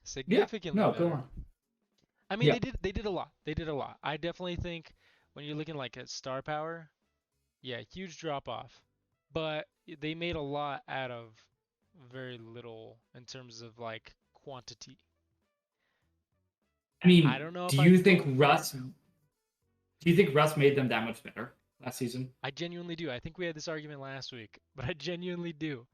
Significantly. No, better. go on. I mean, they did a lot. They did a lot. I definitely think when you're looking like at star power, huge drop off. But they made a lot out of very little in terms of like quantity. I mean, I don't know. Do you think Russ made them that much better last season? I genuinely do. I think we had this argument last week, but I genuinely do.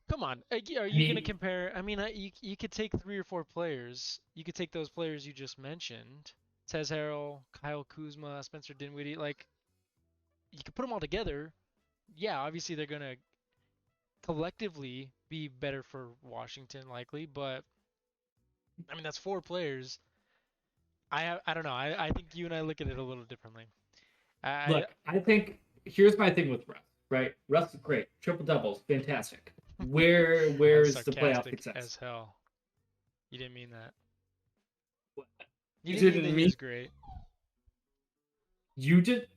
Come on, are you going to compare? I mean, you could take 3 or 4 players. You could take those players you just mentioned, Tez Harrell, Kyle Kuzma, Spencer Dinwiddie. Like, you could put them all together. Yeah, obviously they're going to collectively be better for Washington likely, but I mean, that's 4 players. I don't know. I think you and I look at it a little differently. I Look, I think here's my thing with Russ. Right, Russ is great, triple doubles, fantastic. That Where was is the playoff sarcastic success? as hell. You didn't mean that. You You didn't mean that didn't he mean was great. You did.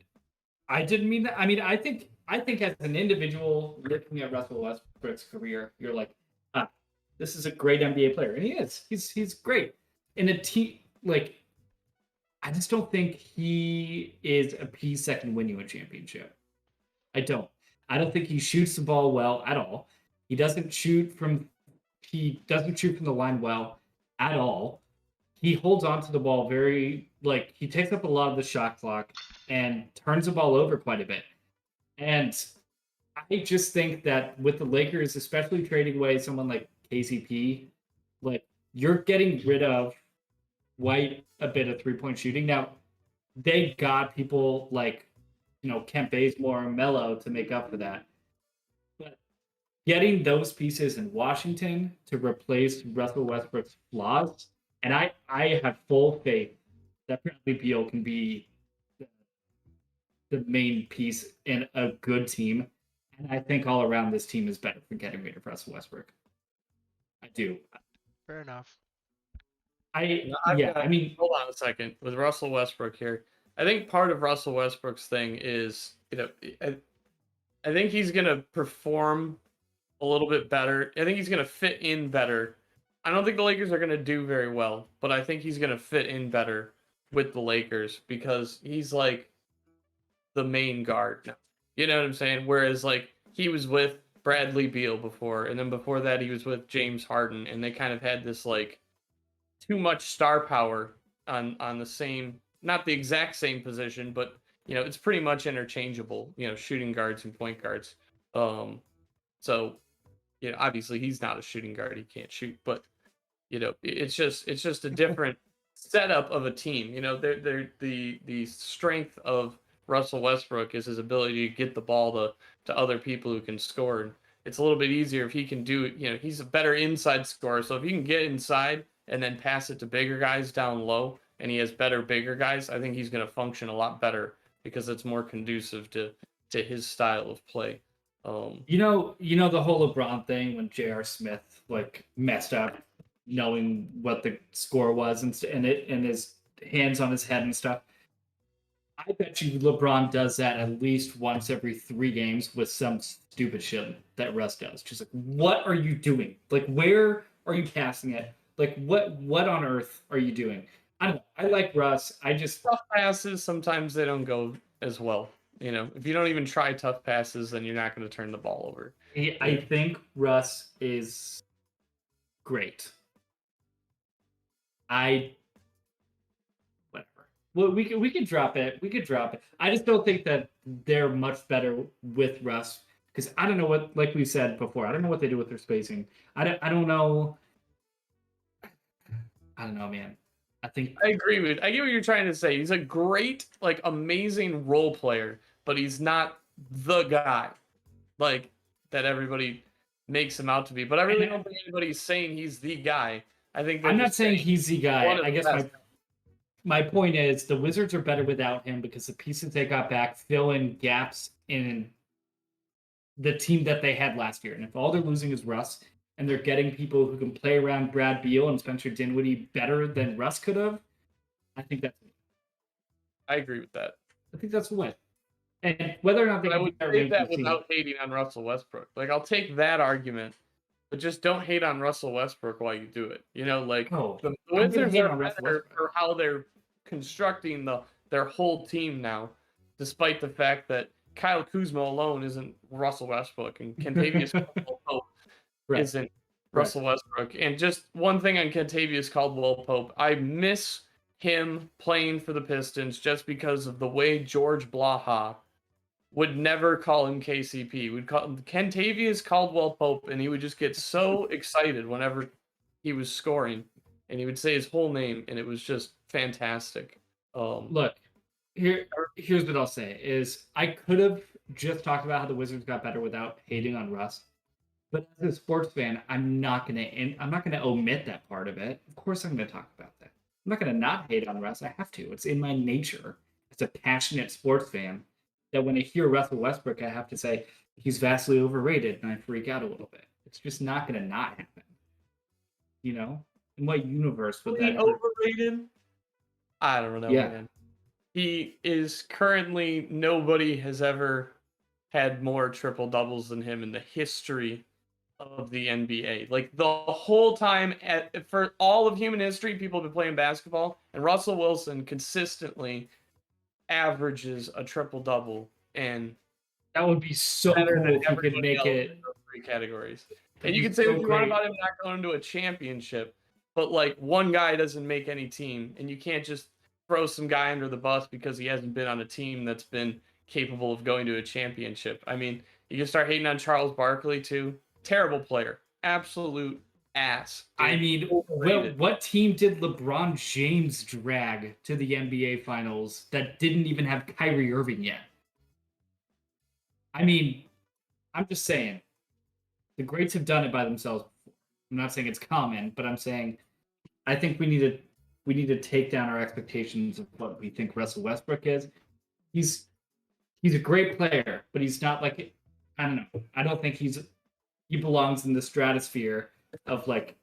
I didn't mean that. I mean, I think as an individual looking at Russell Westbrook's career, you're like, ah, this is a great NBA player, and he is. He's great. In a team like, I just don't think he is a piece that can win you a championship. I don't. I don't think he shoots the ball well at all. He doesn't shoot from. He doesn't shoot from the line well at all. He holds on to the ball very like he takes up a lot of the shot clock and turns the ball over quite a bit. And I just think that with the Lakers, especially trading away someone like KCP, like you're getting rid of White a bit of 3-point shooting. Now they got people like Kent Bazemore and Melo to make up for that. But getting those pieces in Washington to replace Russell Westbrook's flaws, and I have full faith that Bradley Beal can be the, the main piece in a good team. And I think all around this team is better for getting rid of Russell Westbrook. I do. Fair enough. I mean, hold on a second with Russell Westbrook here. I think part of Russell Westbrook's thing is, I think he's gonna perform a little bit better. I think he's gonna fit in better. I don't think the Lakers are gonna do very well, but I think he's gonna fit in better with the Lakers because he's like the main guard now. You know what I'm saying? Whereas like he was with Bradley Beal before, and then before that he was with James Harden, and they kind of had this like too much star power on the same, not the exact same position, but it's pretty much interchangeable. Shooting guards and point guards. So obviously he's not a shooting guard; he can't shoot, but it's just a different setup of a team. They're the strength of Russell Westbrook is his ability to get the ball to other people who can score. And it's a little bit easier if he can do it. He's a better inside scorer, so if he can get inside and then pass it to bigger guys down low, and he has better bigger guys, I think he's going to function a lot better because it's more conducive to his style of play. the whole LeBron thing when J.R. Smith like messed up, knowing what the score was and his hands on his head and stuff. I bet you LeBron does that at least once every 3 games with some stupid shit that Russ does. Just like, what are you doing? Like, where are you passing it? Like, what on earth are you doing? I don't know. I like Russ. I just Tough passes, sometimes they don't go as well. If you don't even try tough passes, then you're not going to turn the ball over. I think Russ is great. Whatever. Well, we could drop it. We could drop it. I just don't think that they're much better with Russ because I don't know what, like we said before, I don't know what they do with their spacing. I don't know. I don't know, man. I think I agree with. I get what you're trying to say. He's a great, like, amazing role player, but he's not the guy, like that everybody makes him out to be. But I really don't think anybody's saying he's the guy. I think I'm not saying he's the guy. I guess best. my point is the Wizards are better without him because the pieces they got back fill in gaps in the team that they had last year. And if all they're losing is Russ and they're getting people who can play around Brad Beal and Spencer Dinwiddie better than Russ could have, I think that's I agree with that. I think that's a win. And whether or not they But I can would better say win that the team, without hating on Russell Westbrook. Like, I'll take that argument, but just don't hate on Russell Westbrook while you do it. Like oh, the I'm gonna Wizards hate are on Russell better Westbrook. for how they're constructing their whole team now, despite the fact that Kyle Kuzma alone isn't Russell Westbrook and Kentavious Caldwell-Pope Right. isn't Russell Westbrook. And just one thing on Kentavious Caldwell-Pope, I miss him playing for the Pistons just because of the way George Blaha would never call him KCP. Would call him Kentavious Caldwell-Pope, and he would just get so excited whenever he was scoring, and he would say his whole name, and it was just fantastic. Look, here's what I'll say is I could have just talked about how the Wizards got better without hating on Russ. But as a sports fan, I'm not gonna omit that part of it. Of course, I'm gonna talk about that. I'm not gonna not hate on Russ. I have to. It's in my nature as a passionate sports fan that when I hear Russell Westbrook, I have to say he's vastly overrated, and I freak out a little bit. It's just not gonna not happen. You know, in what universe would that ever? Overrated? I don't know, Yeah, man. He is currently, nobody has ever had more triple doubles than him in the history of the NBA. Like the whole time for all of human history, people have been playing basketball, and Russell Wilson consistently averages a triple double and that would be so better cool than if you could everybody make else in it. those three categories. That'd And you be can say so what you want great. about him not going to a championship, but like one guy doesn't make any team, and you can't just throw some guy under the bus because he hasn't been on a team that's been capable of going to a championship. I mean, you can start hating on Charles Barkley too. Terrible player, absolute ass. Dude. I mean, what team did LeBron James drag to the NBA Finals that didn't even have Kyrie Irving yet? I mean, I'm just saying, the greats have done it by themselves. I'm not saying it's common, but I'm saying I think we need to take down our expectations of what we think Russell Westbrook is. He's a great player, but he's not like, I don't know. I don't think he belongs in the stratosphere of like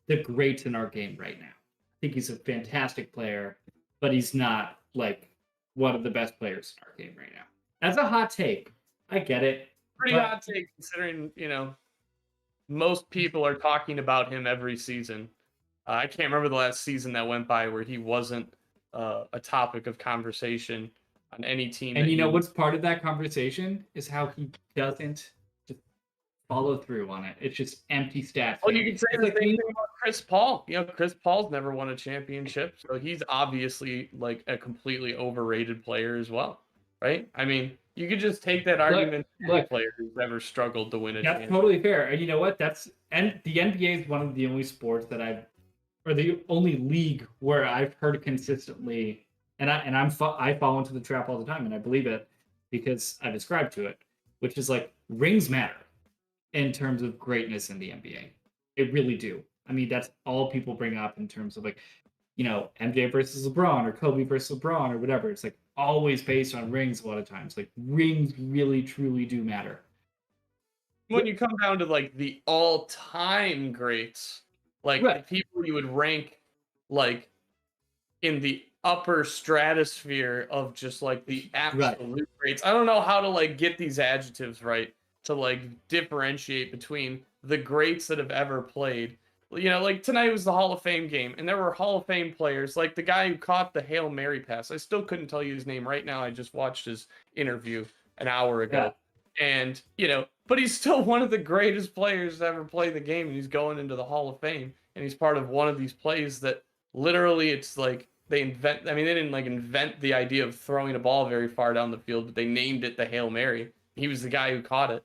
the greats in our game right now. I think he's a fantastic player, but he's not like one of the best players in our game right now. That's a hot take. I get it. Pretty hot take considering, most people are talking about him every season. I can't remember the last season that went by where he wasn't a topic of conversation on any team. And you know what's part of that conversation is how he doesn't just follow through on it. It's just empty stats. Well, you can say the same thing about Chris Paul. Chris Paul's never won a championship, so he's obviously like a completely overrated player as well, right? I mean, you could just take that argument to any player who's ever struggled to win a championship. That's totally fair. And you know what? The NBA is one of the only sports that or the only league where I've heard consistently, and I fall into the trap all the time, and I believe it because I describe to it, which is like rings matter in terms of greatness in the NBA. It really do. I mean, that's all people bring up in terms of like, MJ versus LeBron or Kobe versus LeBron or whatever. It's like always based on rings a lot of times. Like rings really truly do matter. When you come down to like the all-time greats, like the people you would rank like in the upper stratosphere of just like the absolute greats. I don't know how to like get these adjectives right to like differentiate between the greats that have ever played. Like tonight was the Hall of Fame game, and there were Hall of Fame players, like the guy who caught the Hail Mary pass. I still couldn't tell you his name right now. I just watched his interview an hour ago. Yeah. And, but he's still one of the greatest players to ever play the game, and he's going into the Hall of Fame, and he's part of one of these plays that literally it's like they didn't like invent the idea of throwing a ball very far down the field, but they named it the Hail Mary. He was the guy who caught it.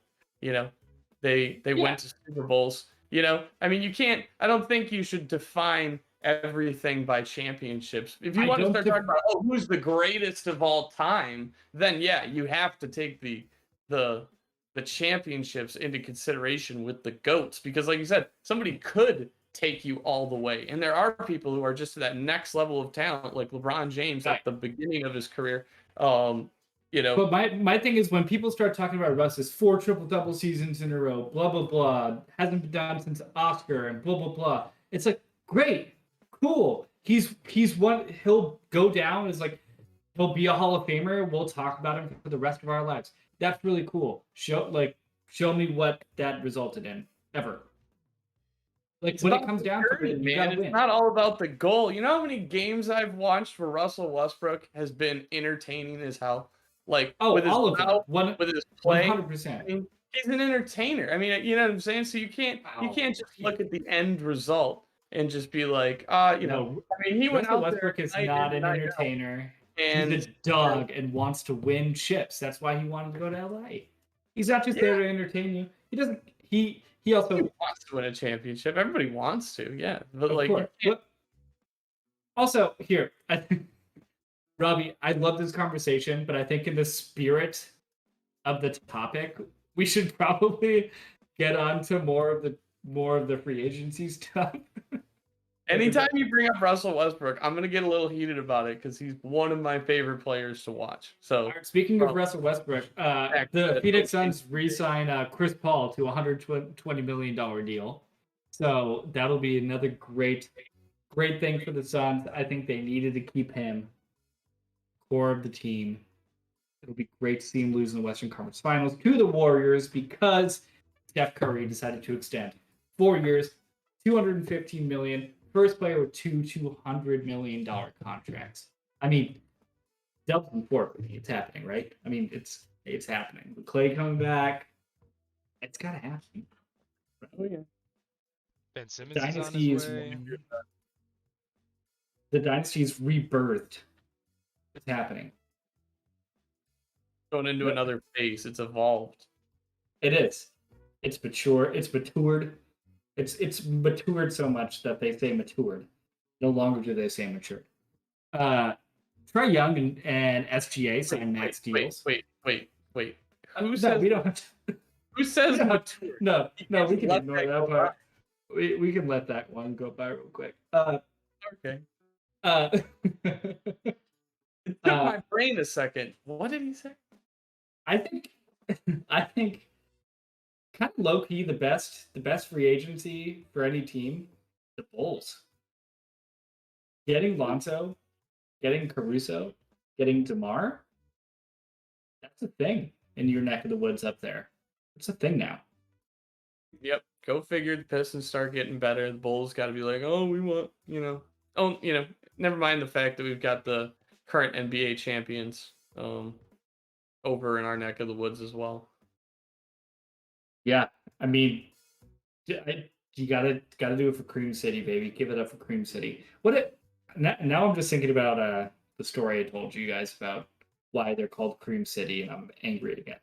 They went to Super Bowls. I don't think you should define everything by championships. If you want to start talking about who's the greatest of all time, then yeah, you have to take the championships into consideration with the GOATs, because like you said, somebody could take you all the way, and there are people who are just to that next level of talent, like LeBron James at the beginning of his career. But my thing is when people start talking about Russ's 4 triple-double seasons in a row, blah, blah, blah, hasn't been done since Oscar and blah, blah, blah. It's like, great, cool. He's one, he'll go down as like, he'll be a Hall of Famer. We'll talk about him for the rest of our lives. That's really cool. Show me what that resulted in ever. Like when it comes down to it, it's not all about the goal. You know how many games I've watched where Russell Westbrook has been entertaining as hell? Like with his all of mouth, with his play. 100%. I mean, he's an entertainer. I mean, you know what I'm saying? So you can't just look at the end result and just be like, he went out Westbrook is not an entertainer. And he's a dog and wants to win chips. That's why he wanted to go to LA. He's not just there to entertain you. He doesn't. He also wants to win a championship. Everybody wants to, yeah. But also here, I think, Robbie, I love this conversation, but I think in the spirit of the topic, we should probably get on to more of the free agency stuff. Anytime you bring up Russell Westbrook, I'm gonna get a little heated about it because he's one of my favorite players to watch. So Speaking of Russell Westbrook, the Phoenix Suns re-sign Chris Paul to a $120 million deal. So that'll be another great thing for the Suns. I think they needed to keep him core of the team. It'll be great to see him lose in the Western Conference Finals to the Warriors because Steph Curry decided to extend 4 years, $215 million. First player with two $200 million contracts. I mean, double and four. It's happening, right? I mean, it's happening. With Clay coming back, it's gotta happen. Oh yeah. Ben Simmons Dynasty is on his way. The dynasty is rebirthed. It's happening. Going into another phase. It's evolved. It is. It's mature. It's matured. It's matured so much that they say matured. No longer do they say matured. Trae Young and SGA signed max deals. Wait. Who No, says we don't have to. who says matured? No, we can Let ignore that that go part. We can let that one go by real quick. Okay. It took my brain a second. What did he say? I think kind of low key the best free agency for any team, the Bulls. Getting Lonzo, getting Caruso, getting DeMar, that's a thing in your neck of the woods up there. It's a thing now. Yep. Go figure. The Pistons start getting better. The Bulls got to be like, oh, we want, never mind the fact that we've got the current NBA champions over in our neck of the woods as well. Yeah, I mean, you gotta do it for Cream City, baby. Give it up for Cream City. Now I'm just thinking about the story I told you guys about why they're called Cream City, and I'm angry again.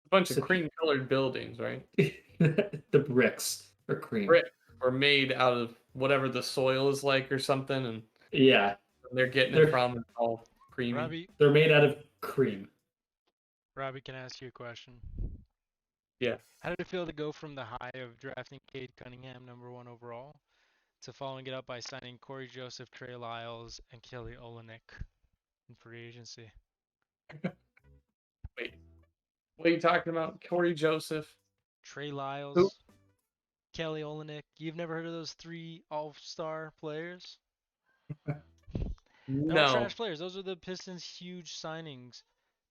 A bunch of cream-colored buildings, right? The bricks are cream. Bricks are made out of whatever the soil is like or something, and yeah, they're getting it from it's all creamy. Robbie, they're made out of cream. Robbie, can I ask you a question? Yeah. How did it feel to go from the high of drafting Cade Cunningham #1 overall to following it up by signing Corey Joseph, Trey Lyles, and Kelly Olynyk in free agency? Wait, what are you talking about? Corey Joseph? Trey Lyles, Who? Kelly Olynyk. You've never heard of those 3 all-star players? No trash players. Those are the Pistons' huge signings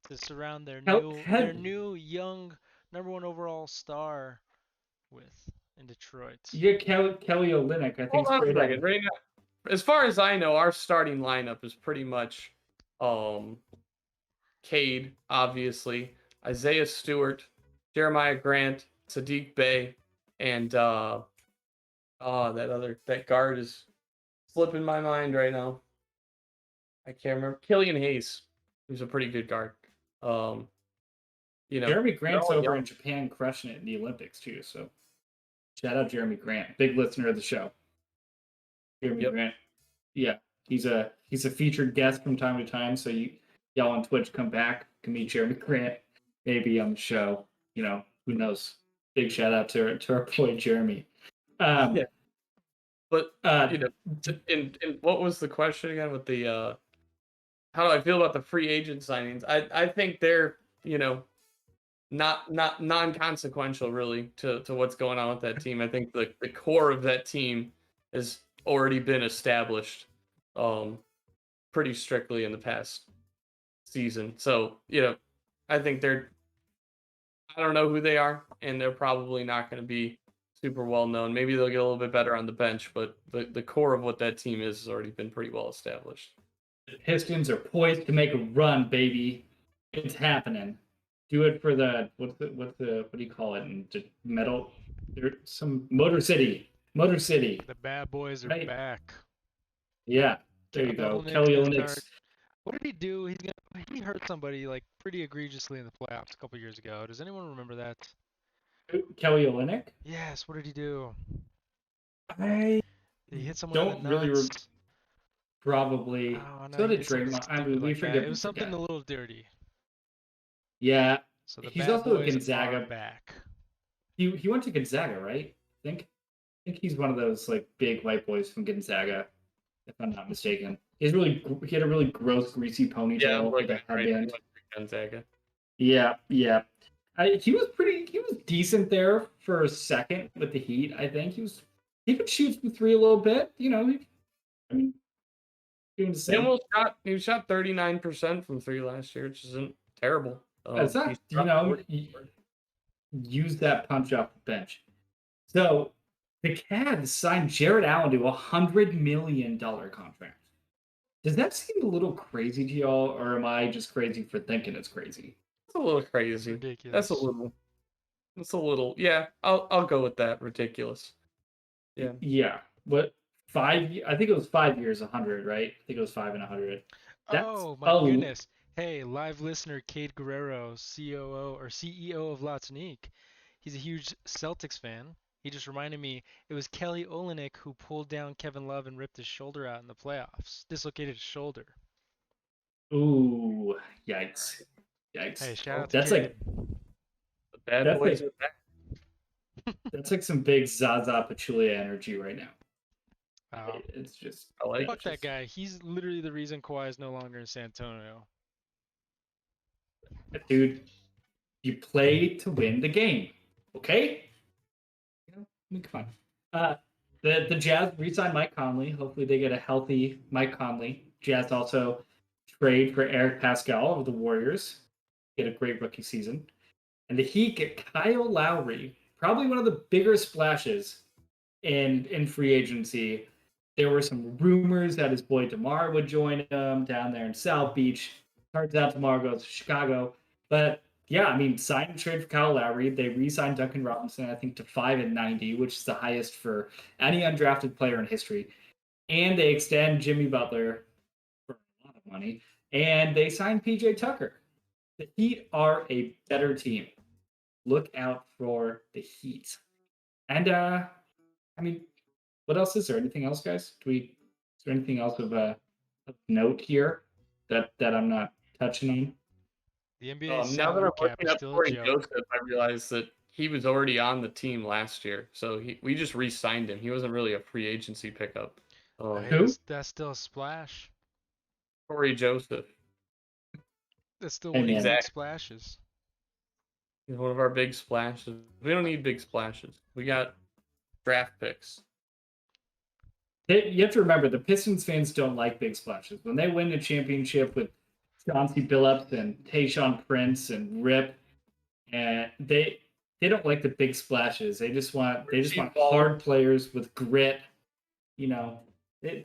to surround their new young #1 overall star with in Detroit. Yeah, Kelly Olynyk. I think. Hold on a second. Right now, as far as I know, our starting lineup is pretty much Cade, obviously, Isaiah Stewart, Jeremiah Grant, Sadiq Bey, and that guard is slipping my mind right now. I can't remember. Killian Hayes, who's a pretty good guard. Jeremy Grant's over in Japan crushing it in the Olympics too. So shout out Jeremy Grant, big listener of the show. Jeremy Grant, yeah, he's a featured guest from time to time. So y'all on Twitch come back, can meet Jeremy Grant, maybe on the show. Who knows? Big shout out to our boy Jeremy. Yeah. But and what was the question again with the how do I feel about the free agent signings? I think they're not non-consequential really to what's going on with that team. I think the core of that team has already been established pretty strictly in the past season. So I think I don't know who they are, and they're probably not going to be super well known. Maybe they'll get a little bit better on the bench, but the core of what that team is has already been pretty well established. The Pistons are poised to make a run, baby. It's happening. Do it for the what do you call it? Metal. There's some Motor City. The bad boys are back. Yeah, there you go. Kelly Olynyk. What did he do? He hurt somebody like pretty egregiously in the playoffs a couple years ago. Does anyone remember that? Kelly Olynyk? Yes. What did he do? I Did he hit someone in the nuts? Really probably. Oh, no, so did Draymond. I mean, we forget. It was something a little dirty. Yeah. So the he's bad also boys a Gonzaga are back. he went to Gonzaga, right? I think he's one of those like big white boys from Gonzaga, if I'm not mistaken. He had a really gross, greasy Yeah, ponytail like with a right. He headband. went to Gonzaga. Yeah, yeah. He was decent there for a second with the Heat. I think he could shoot from three a little bit. I mean, doing the same. He shot 39% from three last year, which isn't terrible. It's He not, struck 44. use that punch off the bench. So the Cavs signed Jared Allen to $100 million contract. Does that seem a little crazy to y'all, or am I just crazy for thinking it's crazy? That's a little crazy. Ridiculous. That's a little. Yeah, I'll go with that. Ridiculous. Yeah. Yeah, but I think it was 5 years, 100, right? I think it was 5 and 100. Oh my goodness. Hey, live listener Cade Guerrero, COO or CEO of Tonique. He's a huge Celtics fan. He just reminded me it was Kelly Olynyk who pulled down Kevin Love and ripped his shoulder out in the playoffs. Dislocated his shoulder. Ooh, yikes. Hey, shout out to That's Cade. The bad That's boys like- are back. That's like some big Zaza Pachulia energy right now. It's just I like Fuck it. that guy. He's literally the reason Kawhi is no longer in San Antonio. dude. You play to win the game, okay? I mean, come on. The Jazz re-signed Mike Conley. Hopefully, they get a healthy Mike Conley. Jazz also trade for Eric Pascal of the Warriors. Get a great rookie season, and the Heat get Kyle Lowry. Probably one of the bigger splashes in free agency. There were some rumors that his boy DeMar would join him down there in South Beach. Turns out DeMar goes to Chicago. But yeah, I mean, sign and trade for Kyle Lowry. They re-signed Duncan Robinson, I think, to 5 and 90, which is the highest for any undrafted player in history. And they extend Jimmy Butler for a lot of money. And they signed PJ Tucker. The Heat are a better team. Look out for the Heat. And I mean, what else is there? Anything else, guys? Is there anything else of note here that I'm not touching on? The NBA Now that salary I'm cap looking is at still a Corey joke. Joseph, I realized that he was already on the team last year, so we just re-signed him. He wasn't really a free agency pickup. Hey, Who? that's still a splash. Corey Joseph, That's still Hey, one of your man. big splashes. he's one of our big splashes. We don't need big splashes. We got draft picks. You have to remember, the Pistons fans don't like big splashes. When they win the championship with Chauncey Billups and Tayshaun Prince and Rip, and they don't like the big splashes. They just want hard players with grit. They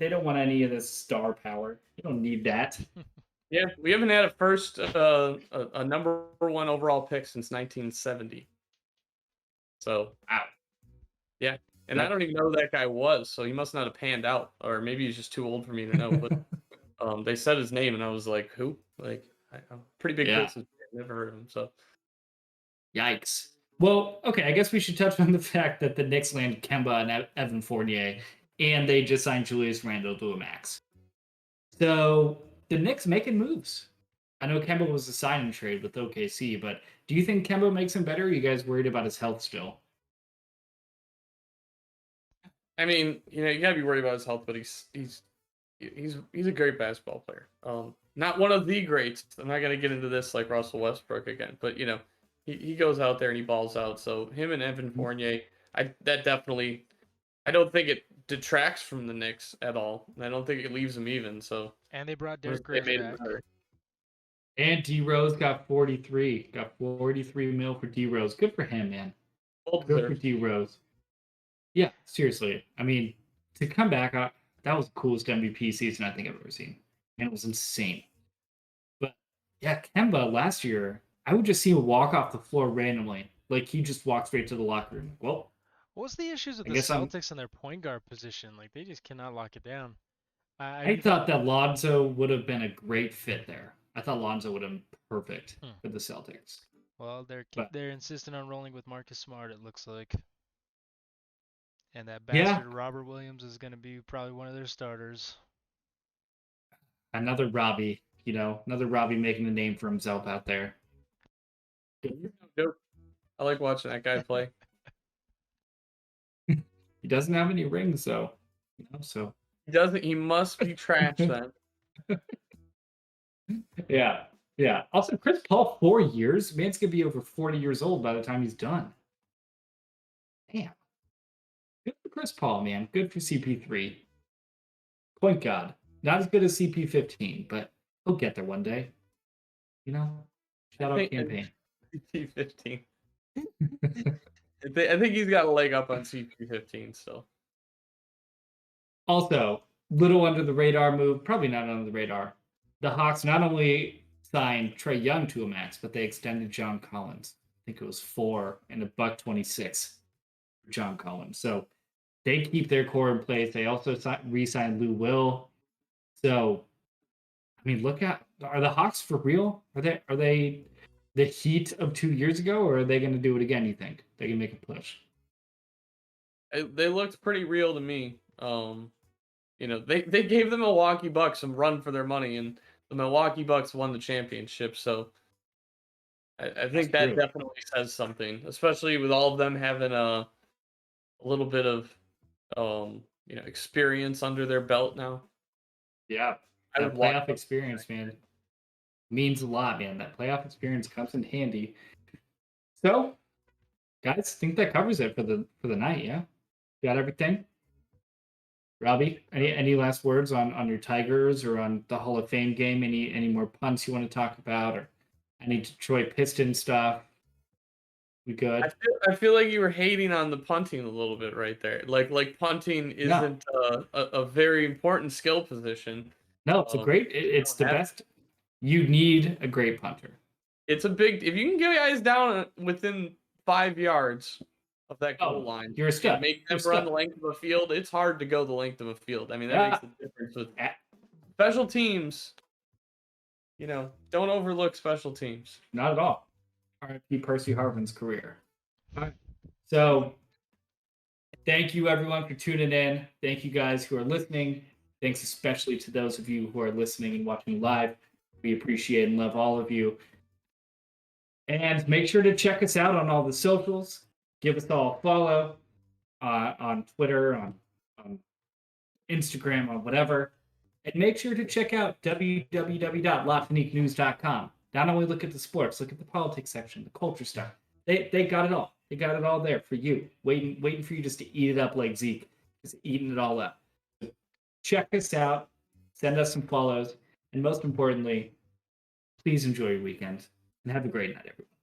don't want any of this star power. You don't need that. Yeah, we haven't had a number one overall pick since 1970. So Wow. Yeah, and I don't even know who that guy was, so he must not have panned out, or maybe he's just too old for me to know. But they said his name, and I was like, "Who?" Like, I'm pretty big Yeah. Pistons fan, never heard of him. So Yikes. Well, okay, I guess we should touch on the fact that the Knicks landed Kemba and Evan Fournier, and they just signed Julius Randle to a max. So the Knicks making moves. I know Kemba was a sign-in trade with OKC, but do you think Kemba makes him better? Or are you guys worried about his health still? I mean, you gotta be worried about his health, but he's a great basketball player. Not one of the greats. I'm not gonna get into this like Russell Westbrook again, but he goes out there and he balls out. So him and Evan Fournier, I don't think it detracts from the Knicks at all. I don't think it leaves them even. So And they brought they Derrick Rose made it back. better. And D Rose got 43. Got 43 mil for D Rose. Good for him, man. Well Good for deserved. D Rose. Yeah, seriously. I mean, to come back, that was the coolest MVP season I think I've ever seen. And it was insane. But yeah, Kemba last year, I would just see him walk off the floor randomly. Like he just walked straight to the locker room. Well, What's the issues with I the guess I'm- Celtics and their point guard position? Like they just cannot lock it down. I thought that Lonzo would have been a great fit there. I thought Lonzo would have been perfect for the Celtics. Well, But- they're insistent on rolling with Marcus Smart. It looks like. And that Yeah. bastard Robert Williams is going to be probably one of their starters. Another Robbie, making a name for himself out there. I like watching that guy play. He doesn't have any rings though. So He doesn't. He must be trash then. yeah. Yeah. Also, Chris Paul, 4 years. Man's gonna be over 40 years old by the time he's done. Damn. Good for Chris Paul, man. Good for CP3. Point God. Not as good as CP15, but he'll get there one day. Shout out campaign. CP15. I think he's got a leg up on CP15 still. Also, little under the radar move, probably not under the radar. The Hawks not only signed Trae Young to a max, but they extended John Collins. I think it was $4 and $1.26 for John Collins. So they keep their core in place. They also re-signed Lou Will. So, I mean, are the Hawks for real? Are they the Heat of 2 years ago, or are they going to do it again? You think they can make a push? They looked pretty real to me. They gave the Milwaukee Bucks some run for their money, and the Milwaukee Bucks won the championship. So I think that definitely says something, especially with all of them having a little bit of experience under their belt now. Yeah, that playoff experience, man, means a lot, man. That playoff experience comes in handy. So, guys, I think that covers it for the night. Yeah, got everything. Robbie, any last words on your Tigers or on the Hall of Fame game? Any more punts you want to talk about, or any Detroit Pistons stuff? We good? I feel like you were hating on the punting a little bit right there. Like punting isn't a very important skill position. No, it's it's the best. You need a great punter. It's a big. If you can get guys down within 5 yards of that goal line, you're a stud. Make them run the length of a field. It's hard to go the length of a field. I mean, that makes the difference with special teams. Don't overlook special teams. Not at all. R.I.P. Percy Harvin's career. All right. So, thank you everyone for tuning in. Thank you guys who are listening. Thanks especially to those of you who are listening and watching live. We appreciate and love all of you. And make sure to check us out on all the socials. Give us all a follow on Twitter, on Instagram, on whatever. And make sure to check out www.latiniquenews.com. Not only look at the sports, look at the politics section, the culture stuff. They got it all. They got it all there for you. Waiting for you just to eat it up like Zeke. Just eating it all up. So check us out. Send us some follows. And most importantly, please enjoy your weekend and have a great night, everyone.